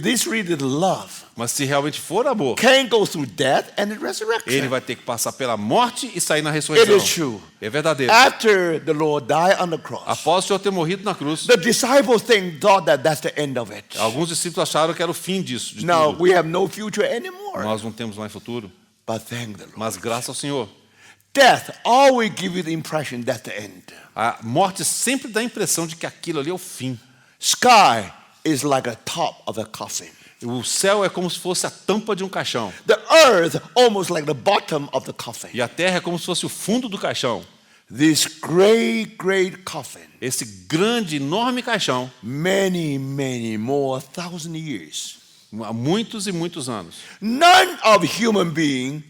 this really love
Mas se realmente for amor,
can go through death and
ele
resurrection,
vai ter que passar pela morte e sair na
it
ressurreição.
is true.
É verdadeiro.
After the Lord died on the cross,
Após o Senhor ter morrido na cruz,
the disciples thought that that's the end of it.
alguns discípulos acharam que era o fim disso, de
Now
tudo.
we have no future anymore.
Nós não temos mais futuro.
But thank the Lord.
Mas graças ao Senhor,
Death always gives you the impression that's the end.
a morte sempre dá a impressão de que aquilo ali é o fim.
Sky is like a top of a coffin.
O céu é como se fosse a tampa de um caixão.
The earth almost like the bottom of the coffin.
E a terra é como se fosse o fundo do caixão.
This great coffin,
Esse grande, enorme caixão,
many more thousand years.
há muitos e muitos anos.
None of human being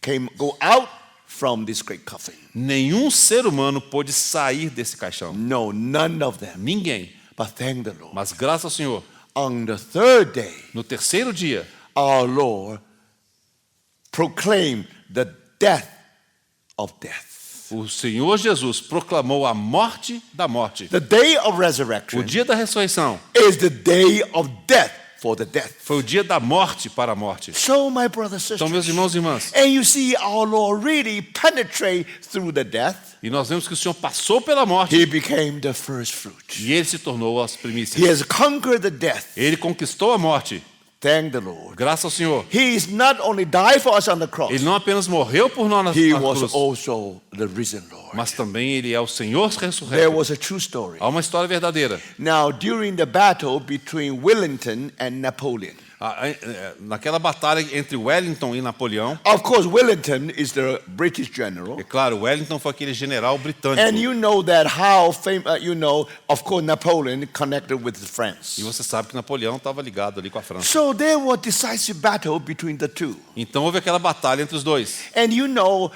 can go out from this great coffin.
Nenhum ser humano pôde sair desse caixão.
No, none of them.
Ninguém.
But thank the Lord.
Mas graças ao Senhor,
On the third day,
no terceiro dia,
our Lord proclaimed the death of death.
o Senhor Jesus proclamou a morte da morte.
The day of
O
resurrection
dia da ressurreição
is the day of death for the death.
foi o dia da morte para a morte.
So, my brothers and
Então, meus
sisters,
irmãos e irmãs,
and you see our Lord really penetrate through the death.
e nós vemos que o Senhor passou pela morte
He became the first fruit.
e ele se tornou as
He
primícias.
has conquered the death.
Ele conquistou a morte.
Thank the Lord.
Graças ao Senhor.
He is not only died for us on the cross,
Ele não apenas morreu por nós
he
na
was
cruz,
also the risen Lord.
mas também ele é o Senhor
There
ressurreto.
was a true story.
Há uma história verdadeira.
Now, during the battle between Wellington and Napoleon,
Naquela batalha entre Wellington e Napoleão,
of course, Wellington is the British general.
é claro, Wellington foi aquele general
And
britânico.
you know that how of course, Napoleon connected with France.
E você sabe que Napoleão estava ligado ali com a França.
So there was decisive battle between the two.
Então houve aquela batalha entre os dois.
And you know,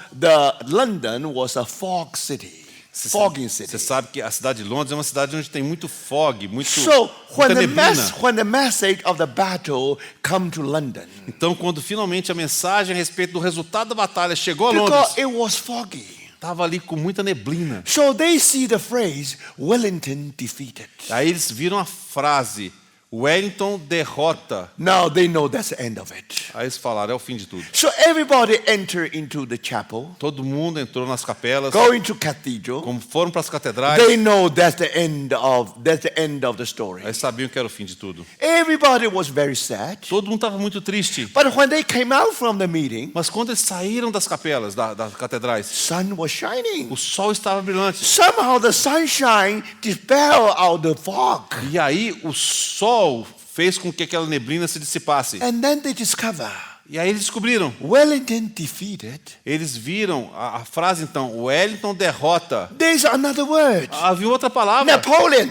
London was a fog city, fogging
Você
city.
sabe que a cidade de Londres é uma cidade onde tem muito fog,
So
muita neblina.
when the message of the battle come to London,
Então, quando finalmente a mensagem a respeito do resultado da batalha chegou a Londres,
because it was foggy,
estava ali com muita neblina.
so they see the phrase Wellington defeated.
Aí eles viram a frase: Wellington derrota.
Now they know that's the end of it.
Aí eles falaram, é o fim de tudo.
So everybody enter into the chapel,
Todo mundo entrou nas capelas,
go into cathedral.
como foram para as catedrais,
They know that's the end of the story.
aí sabiam que era o fim de tudo.
Everybody was very sad.
Todo mundo estava muito triste.
But when they came out from the meeting,
Mas quando eles saíram das capelas, das catedrais,
sun was shining.
o sol estava brilhante.
Somehow the sunshine dispelled out the fog.
E aí o sol fez com que aquela neblina se dissipasse.
And then they discover
E aí eles descobriram.
Wellington defeated.
Eles viram a frase então, Wellington derrota.
There's another word.
Havia outra palavra.
Napoleon.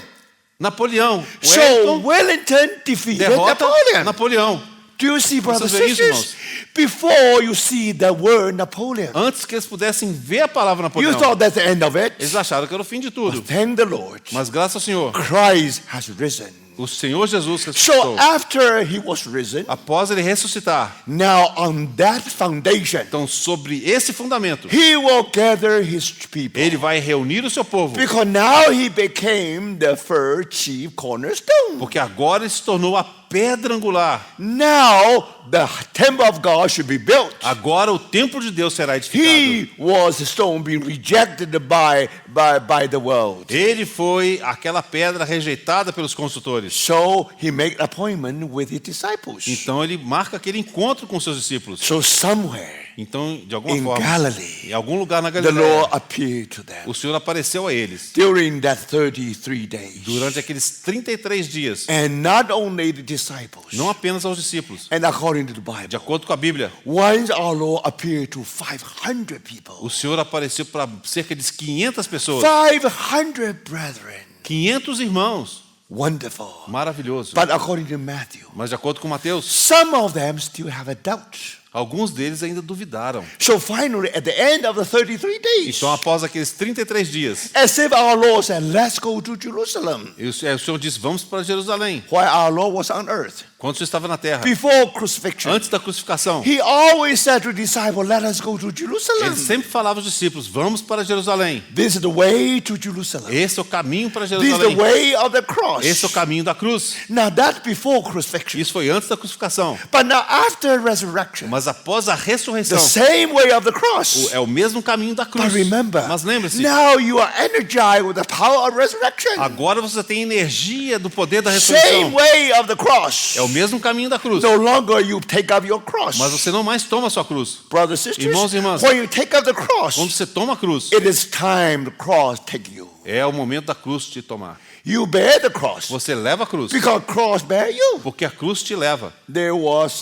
Napoleão.
So
Wellington
Wellington defeated
derrota
Napoleon.
Napoleão.
Do you see, brothers and
veem isso,
sisters? Before you see the word Napoleon,
Antes que eles pudessem ver a palavra
you
Napoleão,
thought that's the end of it.
eles acharam que era o fim de tudo.
Thank the Lord.
Mas graças ao Senhor,
Christ has risen.
o Senhor Jesus
So
ressuscitou.
after he was risen,
Após ele ressuscitar,
now on that foundation,
então sobre esse fundamento,
he will gather his people.
ele vai reunir o seu povo.
Because now he became the first chief cornerstone.
Porque agora ele se tornou a pedra angular.
Now the temple of God should be built.
Agora o templo de Deus será edificado.
He was a stone being rejected by the world.
Ele foi aquela pedra rejeitada pelos construtores.
So he made an appointment with his disciples.
Então ele marca aquele encontro com seus discípulos.
So somewhere
Então, de alguma
in
forma,
Galilee,
em algum lugar na
the
Galileia,
Lord appeared to them
o Senhor apareceu a eles
during that 33 days.
durante aqueles 33 dias.
And not only the disciples,
Não apenas aos discípulos.
and according to the
De
Bible,
acordo com a Bíblia,
once our Lord appeared to 500 people.
o Senhor apareceu para cerca de 500 pessoas.
500 brethren.
500 irmãos.
Wonderful.
Maravilhoso.
But according to Matthew,
Mas de acordo com Mateus,
some of them still have a doubt.
alguns deles ainda duvidaram.
So finally, at the end of the 33 days,
Então, após aqueles 33 dias,
as if our Lord said, let's go to Jerusalem,
o Senhor disse, vamos para Jerusalém.
while our Lord was on earth.
Quando você estava na terra,
Before crucifixion,
antes da crucificação,
he always said to disciples, let us go to Jerusalem.
ele sempre falava aos discípulos, vamos para Jerusalém.
This is the way to Jerusalem.
Esse é o caminho para
This is the
Jerusalém.
way of the cross.
Esse é o caminho da cruz.
Now that's before crucifixion.
Isso foi antes da crucificação.
But now after resurrection,
Mas após a
the
ressurreição,
same way of the cross.
é o mesmo caminho da cruz.
But remember,
Mas lembre-se,
now you are energized with the power of resurrection.
agora você tem energia do poder da
Same
ressurreição.
way of the cross.
É o mesmo caminho da cruz.
No longer you take up your cross.
Mas você não mais toma a sua cruz.
Brothers and sisters,
Irmãos e irmãs,
when you take up the cross,
quando você toma a cruz,
it is time the cross take you.
é o momento da cruz te tomar.
You bear the cross
Você leva a cruz,
because cross bear you.
porque a cruz te leva.
There was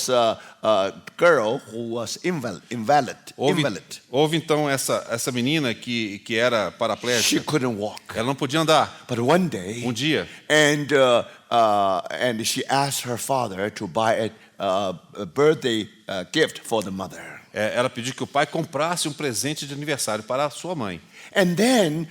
a girl who was invalid.
Houve então essa menina que era
She
paraplégica.
couldn't walk.
Ela não podia andar.
But one day,
Um dia,
and she asked her father to buy a birthday gift for the mother.
ela pediu que o pai comprasse um presente de aniversário para a sua mãe.
And then,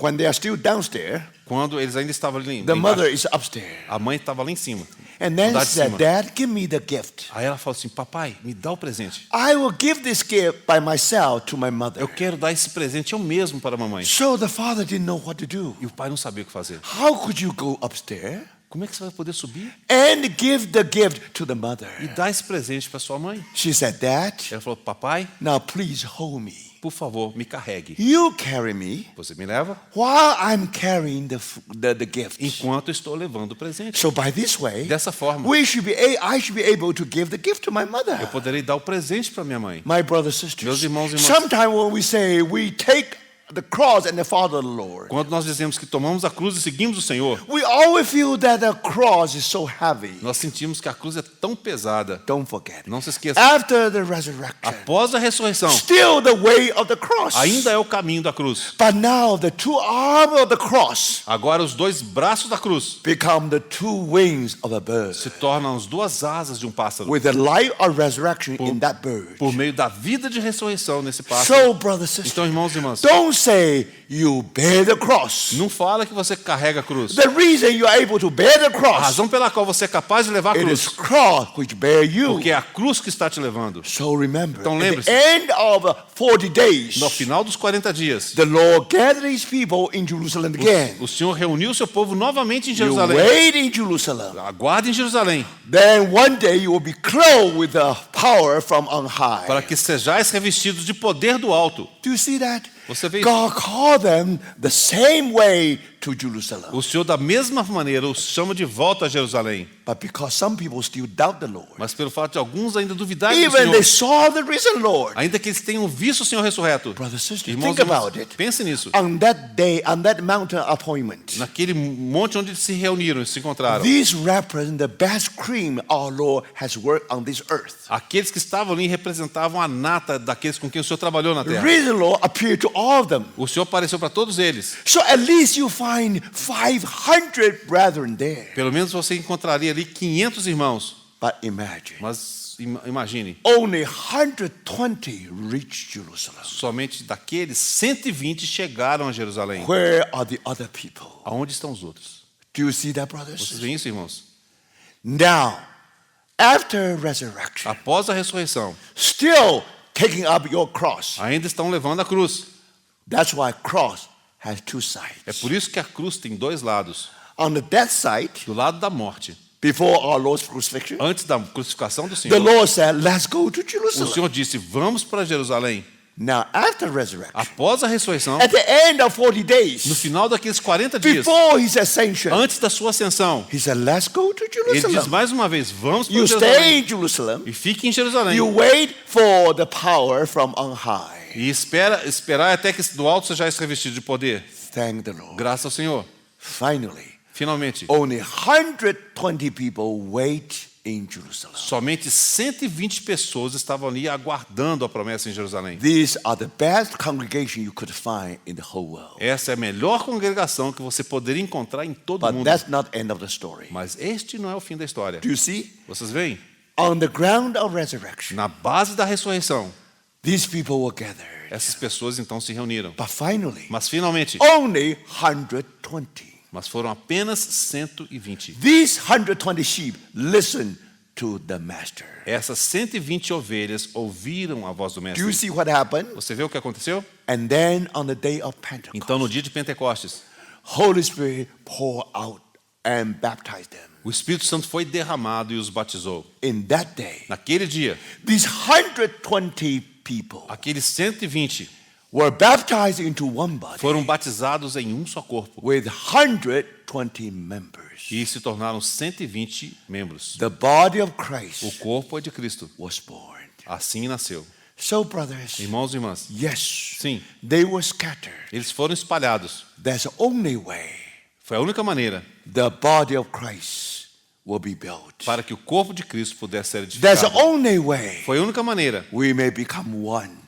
when they are still downstairs,
Quando eles ainda estavam ali
the
embaixo,
mother is upstairs.
a mãe estava lá em cima.
And then
Andar
she
de
said,
cima.
Dad, give me the gift.
Aí ela falou assim, papai, me dá o presente.
I will give this gift by myself to my mother.
Eu quero dar esse presente eu mesmo para a mamãe.
So the father didn't know what to do.
E o pai não sabia o que fazer.
How could you go upstairs
Como é que você vai poder subir
and give the gift to the mother?
e dar esse presente para sua mãe?
She said, Dad,
Ela falou, papai,
now please hold me.
por favor, me carregue.
You carry me
Você me leva
while I'm carrying the gift.
enquanto eu estou levando o presente.
So by this way,
Dessa forma,
I should be able to give the gift to my mother.
eu poderei dar o presente para minha mãe.
My brothers and sisters,
Meus irmãos e irmãs.
sometimes when we say we take the cross and the follow the Lord,
Quando nós dizemos que tomamos a cruz e seguimos o Senhor,
we always feel that the cross is so heavy.
nós sentimos que a cruz é tão pesada.
Don't forget.
Não se esqueça,
After the resurrection,
após a ressurreição,
still the way of the cross.
ainda é o caminho da cruz.
But now the two arms of the cross
Agora os dois braços da cruz
become the two wings of a bird.
se tornam as duas asas de um pássaro,
With the light of resurrection in that bird.
por meio da vida de ressurreição nesse pássaro.
So, brothers and sisters,
Então, irmãos e irmãs,
don't say you bear the cross.
Não fala que você carrega a cruz.
The reason you are able to bear the
A
cross,
razão pela qual você é capaz de levar a
it is
cruz,
cross which bear you.
porque é a cruz que está te levando.
So remember,
Então
at
lembre-se.
the end of 40 days,
No final dos 40 dias,
the Lord gathered his people in Jerusalem again.
o Senhor reuniu o seu povo novamente em
You
Jerusalém.
wait in Jerusalem.
Aguarde em Jerusalém,
Then one day you will be clothed with the power from on high.
para que sejais revestidos de poder do alto.
Do you see that?
Você vê isso?
God called them the same way to Jerusalem.
O Senhor, da mesma maneira, os chama de volta a Jerusalém.
But because some people still doubt the Lord,
Mas pelo fato de alguns ainda duvidarem do
even they
Senhor,
saw the risen Lord.
ainda que eles tenham visto o Senhor ressurreto.
Brothers and sisters,
Irmãos,
think about it.
pense nisso.
On that day, on that mountain appointment,
Naquele monte onde eles se reuniram, se encontraram.
these represent the best cream our Lord has worked on this earth.
Aqueles que estavam ali representavam a nata daqueles com quem o Senhor trabalhou na
The
terra.
risen Lord appeared to all of them.
O Senhor apareceu para todos eles.
So at least you find 500 brethren there.
Pelo menos você encontraria ali 500 irmãos.
But imagine,
Mas imagine,
only 120 reached Jerusalem.
somente daqueles 120 chegaram a Jerusalém.
Where are the other people?
Aonde estão os outros?
Do you see that, brothers?
Vocês veem isso, irmãos?
Now, after resurrection,
Após a ressurreição,
still taking up your cross.
ainda estão levando a cruz.
That's why cross has two
É
sides.
por isso que a cruz tem dois lados.
On the death side,
Do lado da morte,
before our Lord's crucifixion,
antes da crucificação do
the
Senhor,
Lord said, let's go to
o
Jerusalem.
Senhor disse, vamos para Jerusalém.
Now, after resurrection,
Após a ressurreição,
at the end of 40
no
days,
final daqueles 40 dias,
before his ascension,
antes da sua ascensão,
he said, let's go to
ele diz
Jerusalem.
mais uma vez, vamos para
You stay
Jerusalém.
in Jerusalem.
E fique em Jerusalém.
You wait for the power from on high.
E esperar até que do alto sejais revestido de poder.
Thank the Lord.
Graças ao Senhor.
Finally,
Finalmente,
only 120 people wait in Jerusalem.
somente 120 pessoas estavam ali aguardando a promessa em Jerusalém.
These are the best congregation you could find in the whole world.
Essa é a melhor congregação que você poderia encontrar em todo o
But
mundo.
that's not the end of the story.
Mas este não é o fim da história.
Do you see?
Vocês veem?
On the ground of resurrection,
Na base da ressurreição,
these people were gathered.
essas pessoas então se reuniram.
But finally,
Mas finalmente,
only 120.
mas foram apenas 120.
These 120 sheep listened to the master.
Essas 120 ovelhas ouviram a voz do
Do you
mestre.
see what happened?
Você vê o que aconteceu?
And then on the day of Pentecost,
Então, no dia de Pentecostes,
Holy Spirit poured out and baptized them.
o Espírito Santo foi derramado e os batizou.
In that day,
Naquele dia,
these 120 people
aqueles 120
were baptized into one body
foram batizados em um só corpo
with 120 members.
e se tornaram 120 membros.
The body of
O
Christ
corpo é de Cristo.
was born.
Assim nasceu.
So, brothers,
Irmãos e irmãs,
yes,
sim,
they were scattered.
eles foram espalhados.
That's the only way
Foi a única maneira
the body of Christ will be built.
para que o corpo de Cristo pudesse ser
That's the
edificado.
only way
Foi a única maneira
we may become one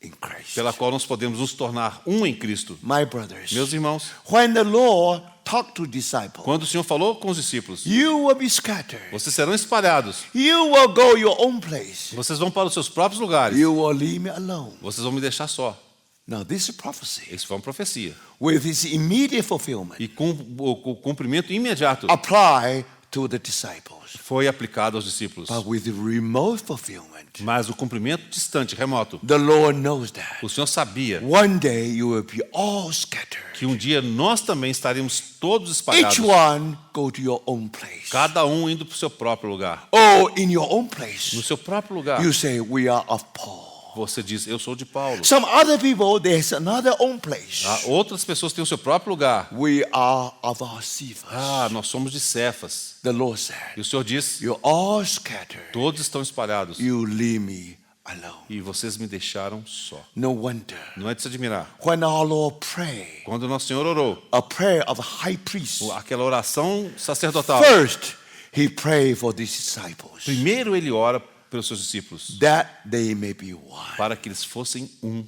in Christ.
pela qual nós podemos nos tornar um em Cristo.
My brothers,
Meus irmãos,
when the Lord talked to disciples,
quando o Senhor falou com os discípulos,
you will be scattered.
vocês serão espalhados.
You will go your own place.
Vocês vão para os seus próprios lugares.
You will leave me alone.
Vocês vão me deixar só.
Now, this is prophecy.
Isso foi uma profecia.
With its immediate fulfillment,
E com o cumprimento imediato
apply to the disciples.
foi aplicado aos discípulos.
But with the remote fulfillment,
Mas o cumprimento distante, remoto,
the Lord knows that.
o Senhor sabia
One day you will be all scattered.
que um dia nós também estaríamos todos espalhados.
Each one go to your own place.
Cada um indo para o seu próprio lugar.
Or in your own
No
place,
seu próprio lugar.
you say, we are of Paul.
Você diz, eu sou de Paulo.
Some other people, there's another own place.
Outras pessoas têm o seu próprio lugar.
We are of our Cephas.
Nós somos de Cefas.
The Lord said,
E o Senhor diz,
you're all scattered.
todos estão espalhados.
You leave me alone.
E vocês me deixaram só.
No wonder.
Não é de se admirar.
When our Lord prayed,
Quando o nosso Senhor orou,
a prayer of a high priest,
aquela oração sacerdotal,
first, he prayed for these disciples,
primeiro ele ora pelos seus discípulos,
that they may be one.
para que eles fossem um.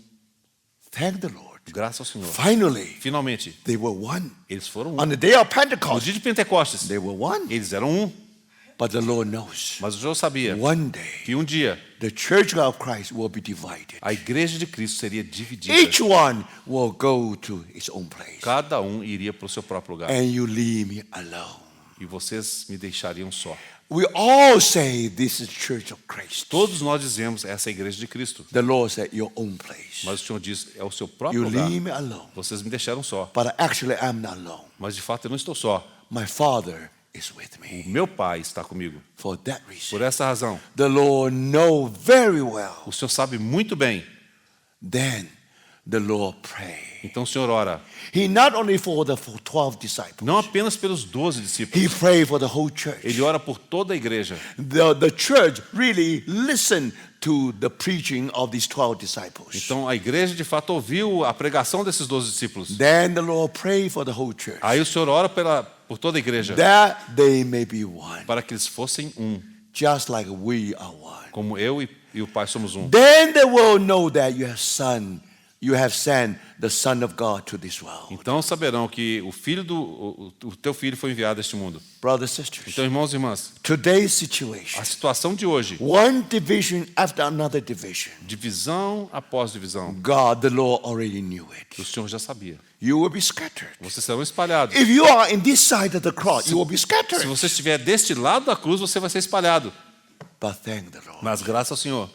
Thank the Lord.
Graças ao Senhor.
Finally,
Finalmente,
they were one.
eles foram
On
um.
the day of
No
Pentecost,
dia de Pentecostes,
they were one.
eles eram um.
But the Lord knows
Mas o Senhor sabia
one day
que um dia
the church of Christ will be divided.
a igreja de Cristo seria dividida.
Each one will go to its own place.
Cada um iria para o seu próprio lugar.
And you leave me alone.
E vocês me deixariam só.
We all say this is church of Christ.
Todos nós dizemos, essa é a igreja de Cristo.
The Lord said, your own place.
Mas o Senhor diz, é o seu próprio
You
lugar.
leave me alone.
Vocês me deixaram só.
But actually, I'm not alone.
Mas de fato eu não estou só.
My Father is with
O
me.
meu Pai está comigo.
For that
Por
reason,
essa razão,
the Lord knows very well.
o Senhor sabe muito bem.
Then the Lord prayed.
Então o Senhor ora,
He not only for the 12 disciples,
não apenas pelos 12 discípulos.
He prayed for the whole church.
Ele ora por toda a igreja.
The church really listened to the preaching of these 12 disciples.
Então a igreja de fato ouviu a pregação desses 12 discípulos.
Then the Lord prayed for the whole church,
Aí o Senhor ora por toda a igreja,
that they may be one,
para que eles fossem um,
just like we are one.
como eu e o Pai somos um.
Then they will know that you have sent the Son of God to this world.
Então saberão que o teu filho foi enviado a este mundo.
Brothers and sisters,
Então, irmãos e irmãs,
today's situation,
a situação de hoje,
one division after another division,
divisão após divisão,
God, the Lord already knew
o
it.
Senhor já sabia.
You will be scattered.
Vocês serão espalhados.
If you are in this side of the cross, you will be
Se
scattered.
você estiver deste lado da cruz, você vai ser espalhado.
But thank the Lord.
Mas graças ao Senhor,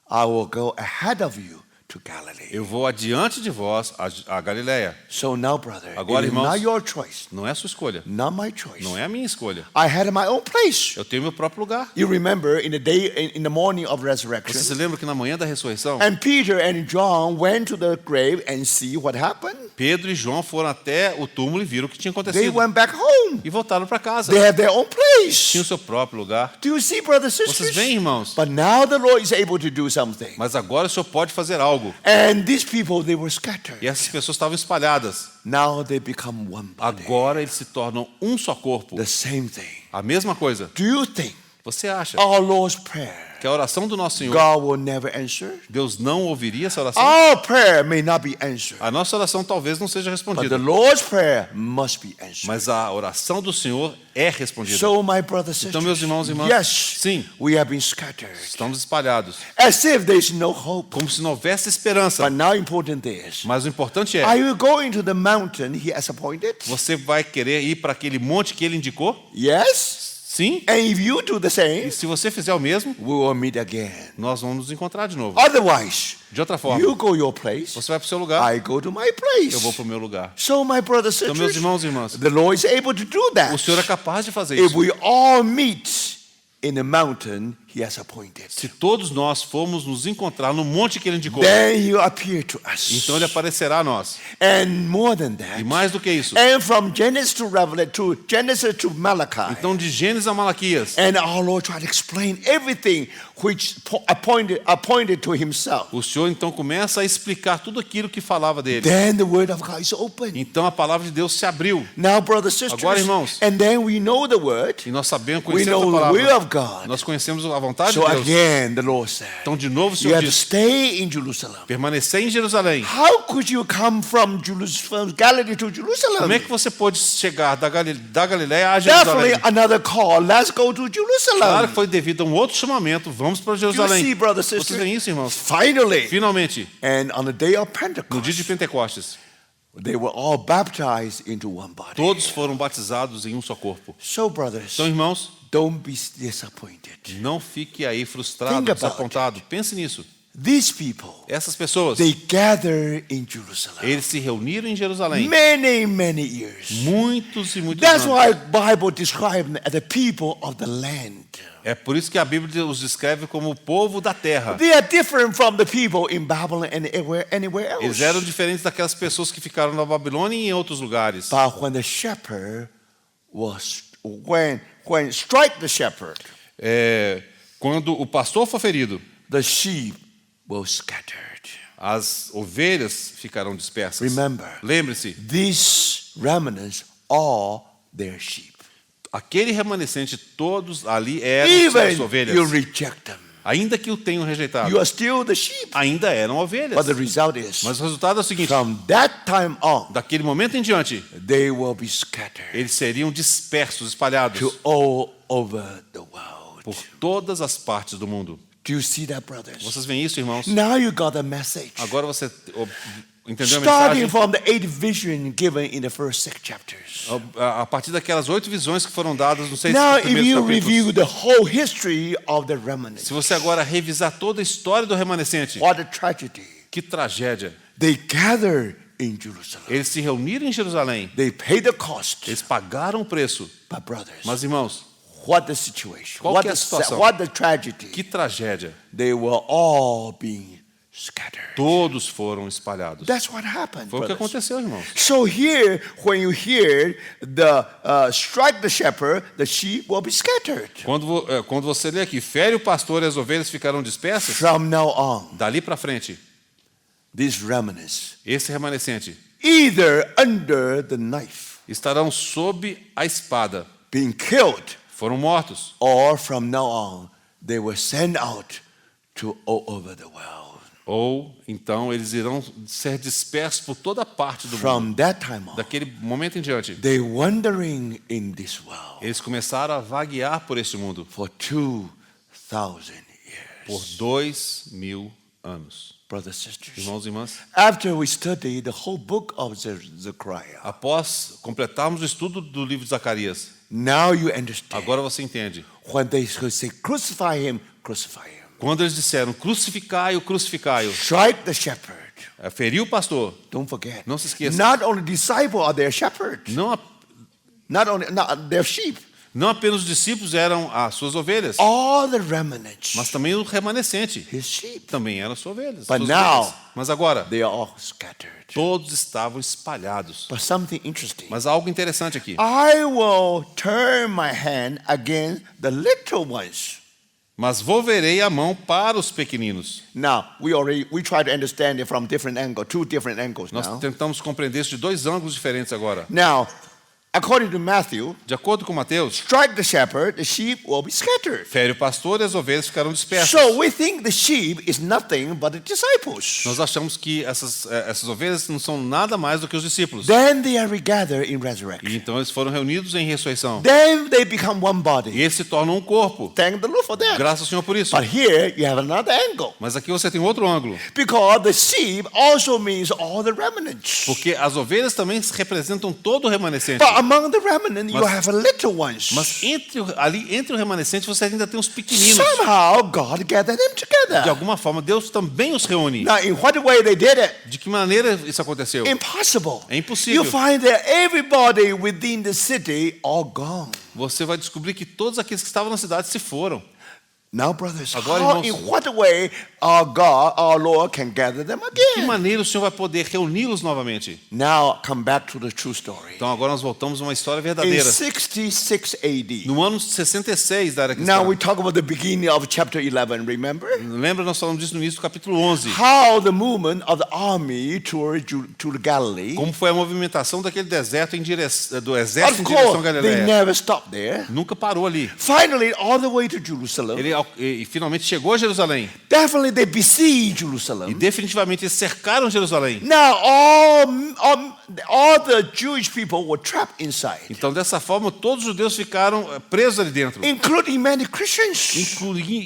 I will go ahead of you to Galilee.
eu vou adiante de vós a Galileia.
So now, brother,
Agora,
it is
irmãos,
not your choice,
Não é a sua escolha.
not my choice.
Não é a minha escolha.
I had my own place.
Eu tenho meu próprio lugar.
You remember in the day, in the morning of
Você se
resurrection,
lembra que na manhã da ressurreição,
and Peter and John went to the grave and see what happened.
Pedro e João foram até o túmulo e viram o que tinha
They
acontecido.
went back home.
E voltaram para casa.
They have their own place.
Tinham o seu próprio lugar.
Do you see, brothers and
Vocês
sisters?
veem, irmãos?
But now the Lord is able to do something.
Mas agora o Senhor pode fazer algo.
And these people, they were scattered.
E essas pessoas estavam espalhadas.
Now they become one body.
Agora eles se tornam um só corpo.
The same thing.
A mesma coisa.
Do you think
Você acha
our Lord's prayer,
que a oração do nosso Senhor,
God will never answer?
Deus não ouviria essa oração?
Our prayer may not be answered,
A nossa oração talvez não seja
but the
respondida.
Lord's prayer must be answered.
Mas a oração do Senhor é respondida.
So, my brothers and
Então, meus irmãos e
sisters,
irmãs,
yes,
sim,
we have been scattered,
estamos espalhados.
as if there is no hope.
Como se não houvesse esperança.
But now important is,
Mas o importante
are
é,
you going to the mountain He has appointed?
você vai querer ir para aquele monte que Ele indicou?
Yes.
Sim.
And if you do the
E
same,
se você fizer o mesmo,
we will meet again.
nós vamos nos encontrar de novo.
Otherwise,
De outra forma,
you go your place,
você vai para o seu lugar,
I go to my place.
eu vou para o meu lugar.
So, my brothers and
Então, meus
sisters,
irmãos e irmãs,
the Lord is able to do that.
o Senhor é capaz de fazer
If
isso.
we all meet in the mountain He has appointed,
Se todos nós formos nos encontrar no monte que Ele indicou,
then He will appear to us.
então Ele aparecerá a nós.
And more than
E
that,
mais do que isso,
and from Genesis to Revelation, to Genesis to Malachi,
então de Gênesis a Malaquias,
and our Lord tried to explain everything which appointed to Himself.
o Senhor então começa a explicar tudo aquilo que falava dele.
Then the Word of God is open.
Então a palavra de Deus se abriu.
Now, brothers and sisters,
Agora, irmãos,
and then we know the Word,
E nós sabemos,
we
conhecemos
know
a
the will
palavra.
of God.
Nós conhecemos a vontade
So
de Deus.
again, the Lord said,
Então de novo o
you
Senhor
have to
diz,
stay in Jerusalem.
permanecer em Jerusalém.
How could you come from Galilee to
Como
Jerusalem?
é que você pode chegar da Galileia a Jerusalém?
Definitely another call. Let's go to
Claro
Jerusalem.
que foi devido a um outro chamamento. Vamos para
Do you see,
Jerusalém.
brothers and
Vocês veem
sisters?
isso, irmãos?
Finally,
Finalmente,
and on the day of
no dia de
Pentecost,
Pentecostes,
they were all baptized into one body.
todos foram batizados em um só corpo.
So, brothers,
Então, irmãos,
don't be disappointed.
não fique aí frustrado,
Think about
desapontado. Pense nisso.
These people,
Essas pessoas,
they gather in Jerusalem
eles se reuniram em Jerusalém
many years.
muitos e muitos
That's
anos.
why Bible describes them as the people of the land.
É por isso que a Bíblia os descreve como o povo da terra.
They are different from the people in Babylon and anywhere else.
Eles eram diferentes daquelas pessoas que ficaram na Babilônia e em outros lugares.
But when the shepherd was when strike the shepherd,
Quando o pastor for ferido,
the sheep were scattered.
as ovelhas ficarão dispersas.
Remember,
Lembre-se,
these remnants are their sheep.
aquele remanescente, todos ali eram
Even
suas ovelhas.
you reject them,
Ainda que o tenham rejeitado,
you are still the sheep.
ainda eram ovelhas.
But the result is,
Mas o resultado é o seguinte:
from that time on,
daquele momento em diante,
they will be scattered
eles seriam dispersos, espalhados
to all over the world.
por todas as partes do mundo.
Do you see that, brothers?
Vocês veem isso, irmãos?
Now you got the message.
Agora você entendeu a
Starting
mensagem?
from the 8 vision given in the first 6 chapters.
A partir daquelas 8 visões que foram dadas nos 6
Now, if
primeiros
you
capítulos.
review the whole history of the remnant,
Se você agora revisar toda a história do remanescente,
what a tragedy.
que tragédia.
They gathered in Jerusalem.
Eles se reuniram em Jerusalém,
They paid the cost.
eles pagaram o preço.
But brothers,
Mas, irmãos,
what the situation?
Qual
What
que é a
the,
situação?
what the tragedy?
que tragédia.
They were all being scattered.
Todos foram espalhados.
That's what happened,
Foi o que
brothers.
aconteceu, irmãos.
So here, when you hear the strike the shepherd, the sheep will be scattered.
Quando você lê aqui, fere o pastor e as ovelhas ficarão dispersas,
From now on,
dali para frente,
these remnants,
esse remanescente
either under the knife,
estarão sob a espada,
being killed,
foram mortos,
or from now on, they were sent out to all over the world.
ou então eles irão ser dispersos por toda parte do mundo.
From that time on,
Daquele momento em diante,
they wandering in this world
eles começaram a vaguear por este mundo
for 2,000
por
years.
2000 anos.
Brothers and sisters,
Irmãos e irmãs,
after we study the whole book of Zechariah,
após completarmos o estudo do livro de Zacarias,
now you understand.
agora você entende.
When they say crucify him, crucify him.
Quando eles disseram, crucificai-o, crucificai-o,
Strike the shepherd.
feriu o pastor,
Don't forget.
não se esqueça.
Not only disciples are their shepherds.
Não,
Not their sheep.
não apenas os discípulos eram as suas ovelhas,
All the remnants,
mas também o remanescente
his sheep.
também eram suas ovelhas.
But
suas
now-
ovelhas. Mas agora,
They are all scattered.
todos estavam espalhados.
But something interesting.
Mas algo interessante aqui.
I will turn my hand against the little ones.
Mas volverei a mão para os pequeninos.
Now, we try to understand it from different angles, two different angles
Nós
now.
tentamos compreender isso de 2 ângulos diferentes agora.
Now, according to Matthew,
De acordo com Mateus,
strike the shepherd, the sheep will be scattered.
fere o pastor e as ovelhas ficarão dispersas.
So we think the sheep is nothing but the disciples.
Nós achamos que essas ovelhas não são nada mais do que os discípulos.
Then they are regathered in
E
resurrection.
então eles foram reunidos em ressurreição.
Then they become one
E
body.
eles se tornam um corpo.
Thank the Lord for that.
Graças ao Senhor por isso.
But here you have another angle.
Mas aqui você tem outro ângulo.
Because the sheep also means all the remnants.
Porque as ovelhas também representam todo o remanescente.
But among the remnants, you
Mas-
have little ones.
Mas entre o remanescente você ainda tem os pequeninos.
Somehow God gathered them
De
together.
alguma forma, Deus também os reúne.
Now, in what way they did it?
De que maneira isso aconteceu?
Impossible.
É impossível.
You find that everybody within the city all gone.
Você vai descobrir que todos aqueles que estavam na cidade se foram.
Now, brothers,
Agora,
how,
irmãos-
in what way our God, our Lord, can gather them
De que
again?
maneira o Senhor vai poder reuni-los novamente?
Now, come back to the true story.
Então agora nós voltamos a uma história
In
verdadeira.
66 AD.
No ano 66 da era
Now we
cristã.
talk about the beginning of chapter 11, remember?
Lembra, nós falamos disso no início do capítulo 11.
How the movement of the army to the Galilee.
Como foi a movimentação daquele deserto do
Of
exército em direção à
course, they
Galileia.
never stopped there.
Nunca parou ali.
Finally, all the way to Jerusalem.
E finalmente chegou a Jerusalém.
Definitely they besieged
E
Jerusalem.
definitivamente eles cercaram Jerusalém.
Now all the Jewish people were trapped inside,
Então, dessa forma, todos os judeus ficaram presos ali dentro.
including many Christians,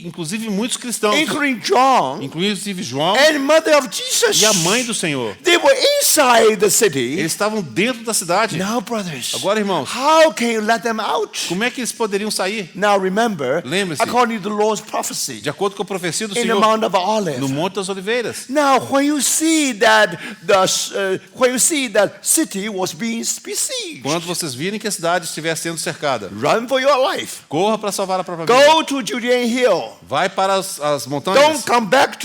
Inclusive muitos cristãos.
including John
Inclusive João
and mother of Jesus.
e a mãe do Senhor.
They were inside the city.
Eles estavam dentro da cidade.
Now, brothers,
Agora, irmãos,
how can you let them out?
como é que eles poderiam sair?
Now remember,
Lembre-se.
according to the Lord's prophecy,
De acordo com a profecia do
in the
Senhor,
Mount of Olives.
no Monte das Oliveiras.
Now, when you see that city was being besieged,
Quando vocês virem que a cidade estiver sendo cercada,
run for your life.
corra para salvar a própria vida.
Go to Judean Hill.
Vai para as
Don't
montanhas.
come back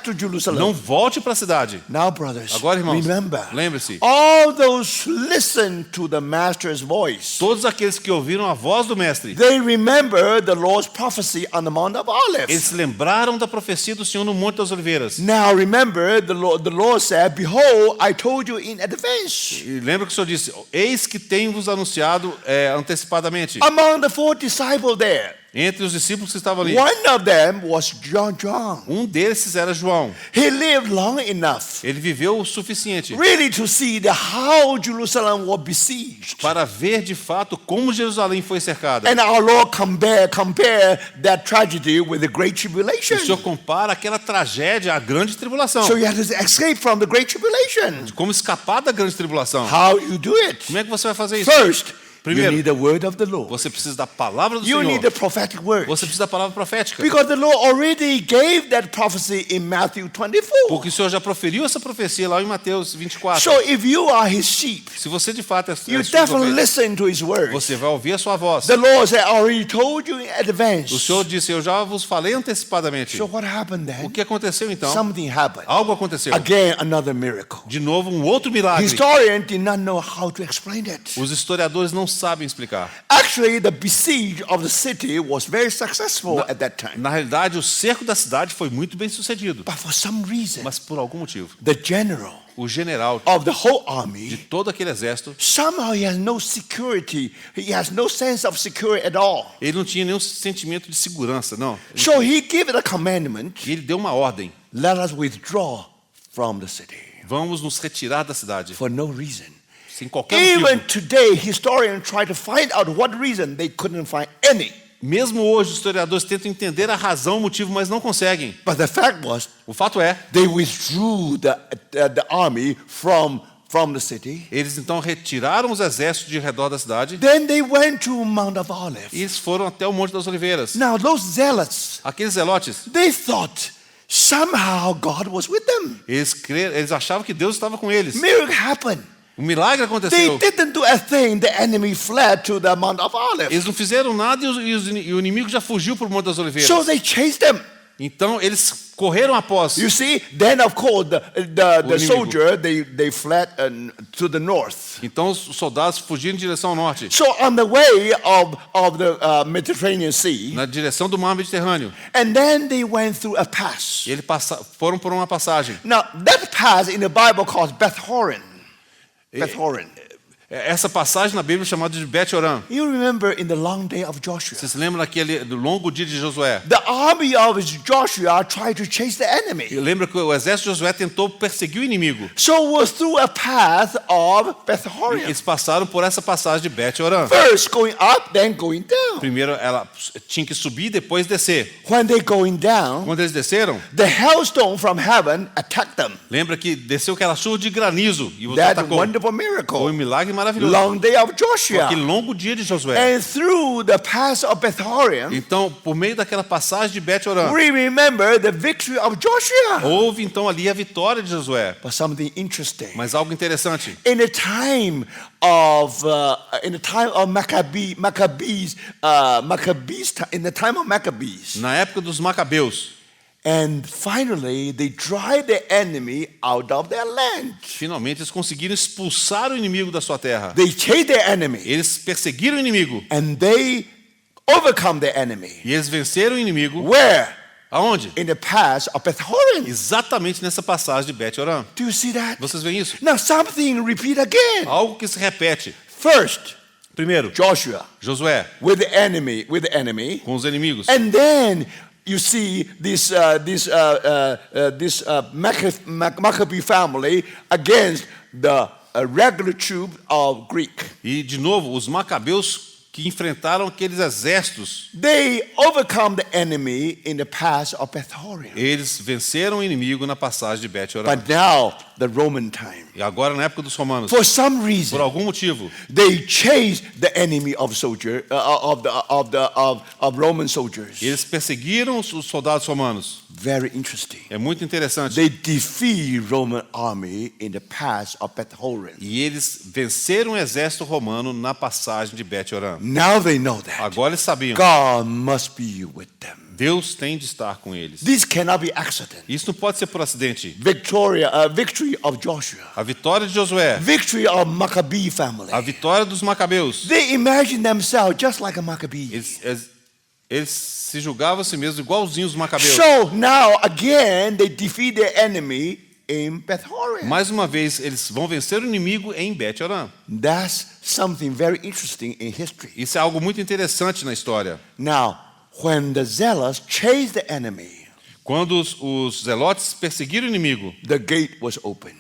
to Jerusalem.
Não volte para a cidade.
Now, brothers,
Agora, irmãos,
remember,
lembre-se.
all those listen to the master's voice.
Todos aqueles que ouviram a voz do Mestre,
They remember the Lord's prophecy on the Mount of Olives.
eles se lembraram da profecia do Senhor no Monte das Oliveiras.
Now remember, the Lord said, "Behold, I told you in advance."
E lembra que o Senhor disse: Eis que tenho vos anunciado antecipadamente.
Among the 4 disciples there,
Entre os discípulos que estavam ali,
one of them was John.
um desses era João.
He lived long enough
Ele viveu o suficiente
really to see how Jerusalem was besieged.
para ver de fato como Jerusalém foi cercada.
And our Lord compare that tragedy with the Great Tribulation.
O Senhor compara aquela tragédia à grande tribulação.
So you have to escape from the Great Tribulation.
Como escapar da grande tribulação.
How you do it?
Como é que você vai fazer isso?
First, you
Primeiro,
need the word of the Lord.
você precisa da palavra do
You need the
Senhor.
prophetic word.
Você precisa da palavra profética.
Because the Lord already gave that prophecy in Matthew 24.
Porque o Senhor já proferiu essa profecia lá em Mateus 24.
So if you are his sheep,
Se você de fato é
you
sua
definitely
ovelha,
listen to his word.
você vai ouvir a sua voz.
The Lord said, I already told you in
O
advance.
Senhor disse, eu já vos falei antecipadamente.
So what happened
O
then?
que aconteceu então?
Something happened.
Algo aconteceu.
Again, another miracle.
De novo, um outro milagre.
Historians did not know how to explain it.
Os historiadores não sabem explicar.
Actually, the besiege of the city was very successful at that time.
Na realidade, o cerco da cidade foi muito bem sucedido.
But for some reason,
Mas por algum motivo,
the general
o general
of the whole
de
army,
todo aquele exército,
somehow he has no security. He has no sense of security at all.
ele não tinha nenhum sentimento de segurança, não.
So he gave it a commandment,
E ele deu uma ordem.
let us withdraw from the city
Vamos nos retirar da cidade.
for no reason.
Sem qualquer
Even
motivo.
today, historians try to find out what reason. They couldn't find any.
Mesmo hoje, os historiadores tentam entender a razão, o motivo, mas não conseguem.
But the fact was,
O fato é,
they withdrew the army from the city.
eles então retiraram os exércitos de redor da cidade
Then they went to Mount of
e
Olives.
eles foram até o Monte das Oliveiras.
Now, those zealots,
Aqueles zelotes,
they thought somehow God was with them.
eles achavam que Deus estava com eles.
Miracle happened.
Um milagre
They
aconteceu.
didn't do a thing. The enemy fled to the Mount of Olives.
Eles não fizeram nada e o inimigo já fugiu para o Monte das Oliveiras.
So they chased them.
Então eles correram após.
You see, then of course the
inimigo.
soldier they fled to the north.
Então os soldados fugiram em direção ao norte,
So on the way of the Mediterranean Sea,
na direção do Mar Mediterrâneo.
and then they went through a pass.
E eles foram por uma passagem.
Now that pass in the Bible called Beth Horon. Beth Horon.
Essa passagem na Bíblia é chamada de Bet-Horan.
You remember in the long day of Joshua,
Você se lembra daquele do longo dia de Josué?
the army of Joshua tried to chase the
E
enemy.
lembra que o exército de Josué tentou perseguir o inimigo.
So it was through a path of Beth
E
Horon.
eles passaram por essa passagem de Bet-Horan.
First going up, then going down.
Primeiro ela tinha que subir e depois descer.
When they going down,
Quando eles desceram,
the hailstone from heaven attacked them.
lembra que desceu aquela chuva de granizo e você
That
atacou.
wonderful
Foi um
miracle.
milagre maravilhoso.
Long day of Joshua.
Aquele longo dia de Josué.
And through the pass of Beth Horon,
Então, por meio daquela passagem de Bet-Horan,
we remember the victory of Joshua.
houve então ali a vitória de Josué.
But something interesting.
Mas algo interessante.
In the time of Maccabees,
Na época dos Macabeus,
and finally they drive the enemy out of their land.
finalmente eles conseguiram expulsar o inimigo da sua terra.
They chase the enemy,
Eles perseguiram o inimigo.
and they overcome the enemy.
E eles venceram o inimigo.
Where?
Aonde?
In the pass of Beth Horon.
Exatamente nessa passagem de Bet-Horan.
Do you see that?
Vocês veem isso?
Now something repeat again.
Algo que se repete.
First,
Primeiro,
Joshua
Josué
with the enemy,
com os inimigos.
and then you see this Maccabee family against the regular troop of Greek.
E de novo, os Macabeus que enfrentaram aqueles exércitos,
They overcome the enemy in the pass of Beth Horon.
eles venceram o inimigo na passagem de Bet-Horan.
But now the Roman time,
E agora na época dos romanos,
for some
por
reason,
algum motivo,
they chased the enemy of Roman soldiers.
eles perseguiram os soldados romanos.
Very interesting.
É muito interessante.
They defeat Roman army in the pass of Beth Horon.
E eles venceram o exército romano na passagem de Bet-Horan.
Now they know that
Agora eles sabiam,
God must be with them.
Deus tem de estar com eles.
This cannot be accident.
Isso não pode ser por acidente.
Victory of Joshua,
A vitória de Josué,
victory of Maccabee family.
a vitória dos Macabeus,
They imagine themselves just like a Maccabees.
eles se julgavam a si mesmos igualzinhos os Macabeus.
So now again they defeat their enemy in Beth Horon.
Mais uma vez, eles vão vencer o inimigo em Bet-Horan.
That's something very interesting in history.
Isso é algo muito interessante na história.
Now, when the zealots chased the enemy,
Quando os zelotes perseguiram o inimigo,
the gate was open.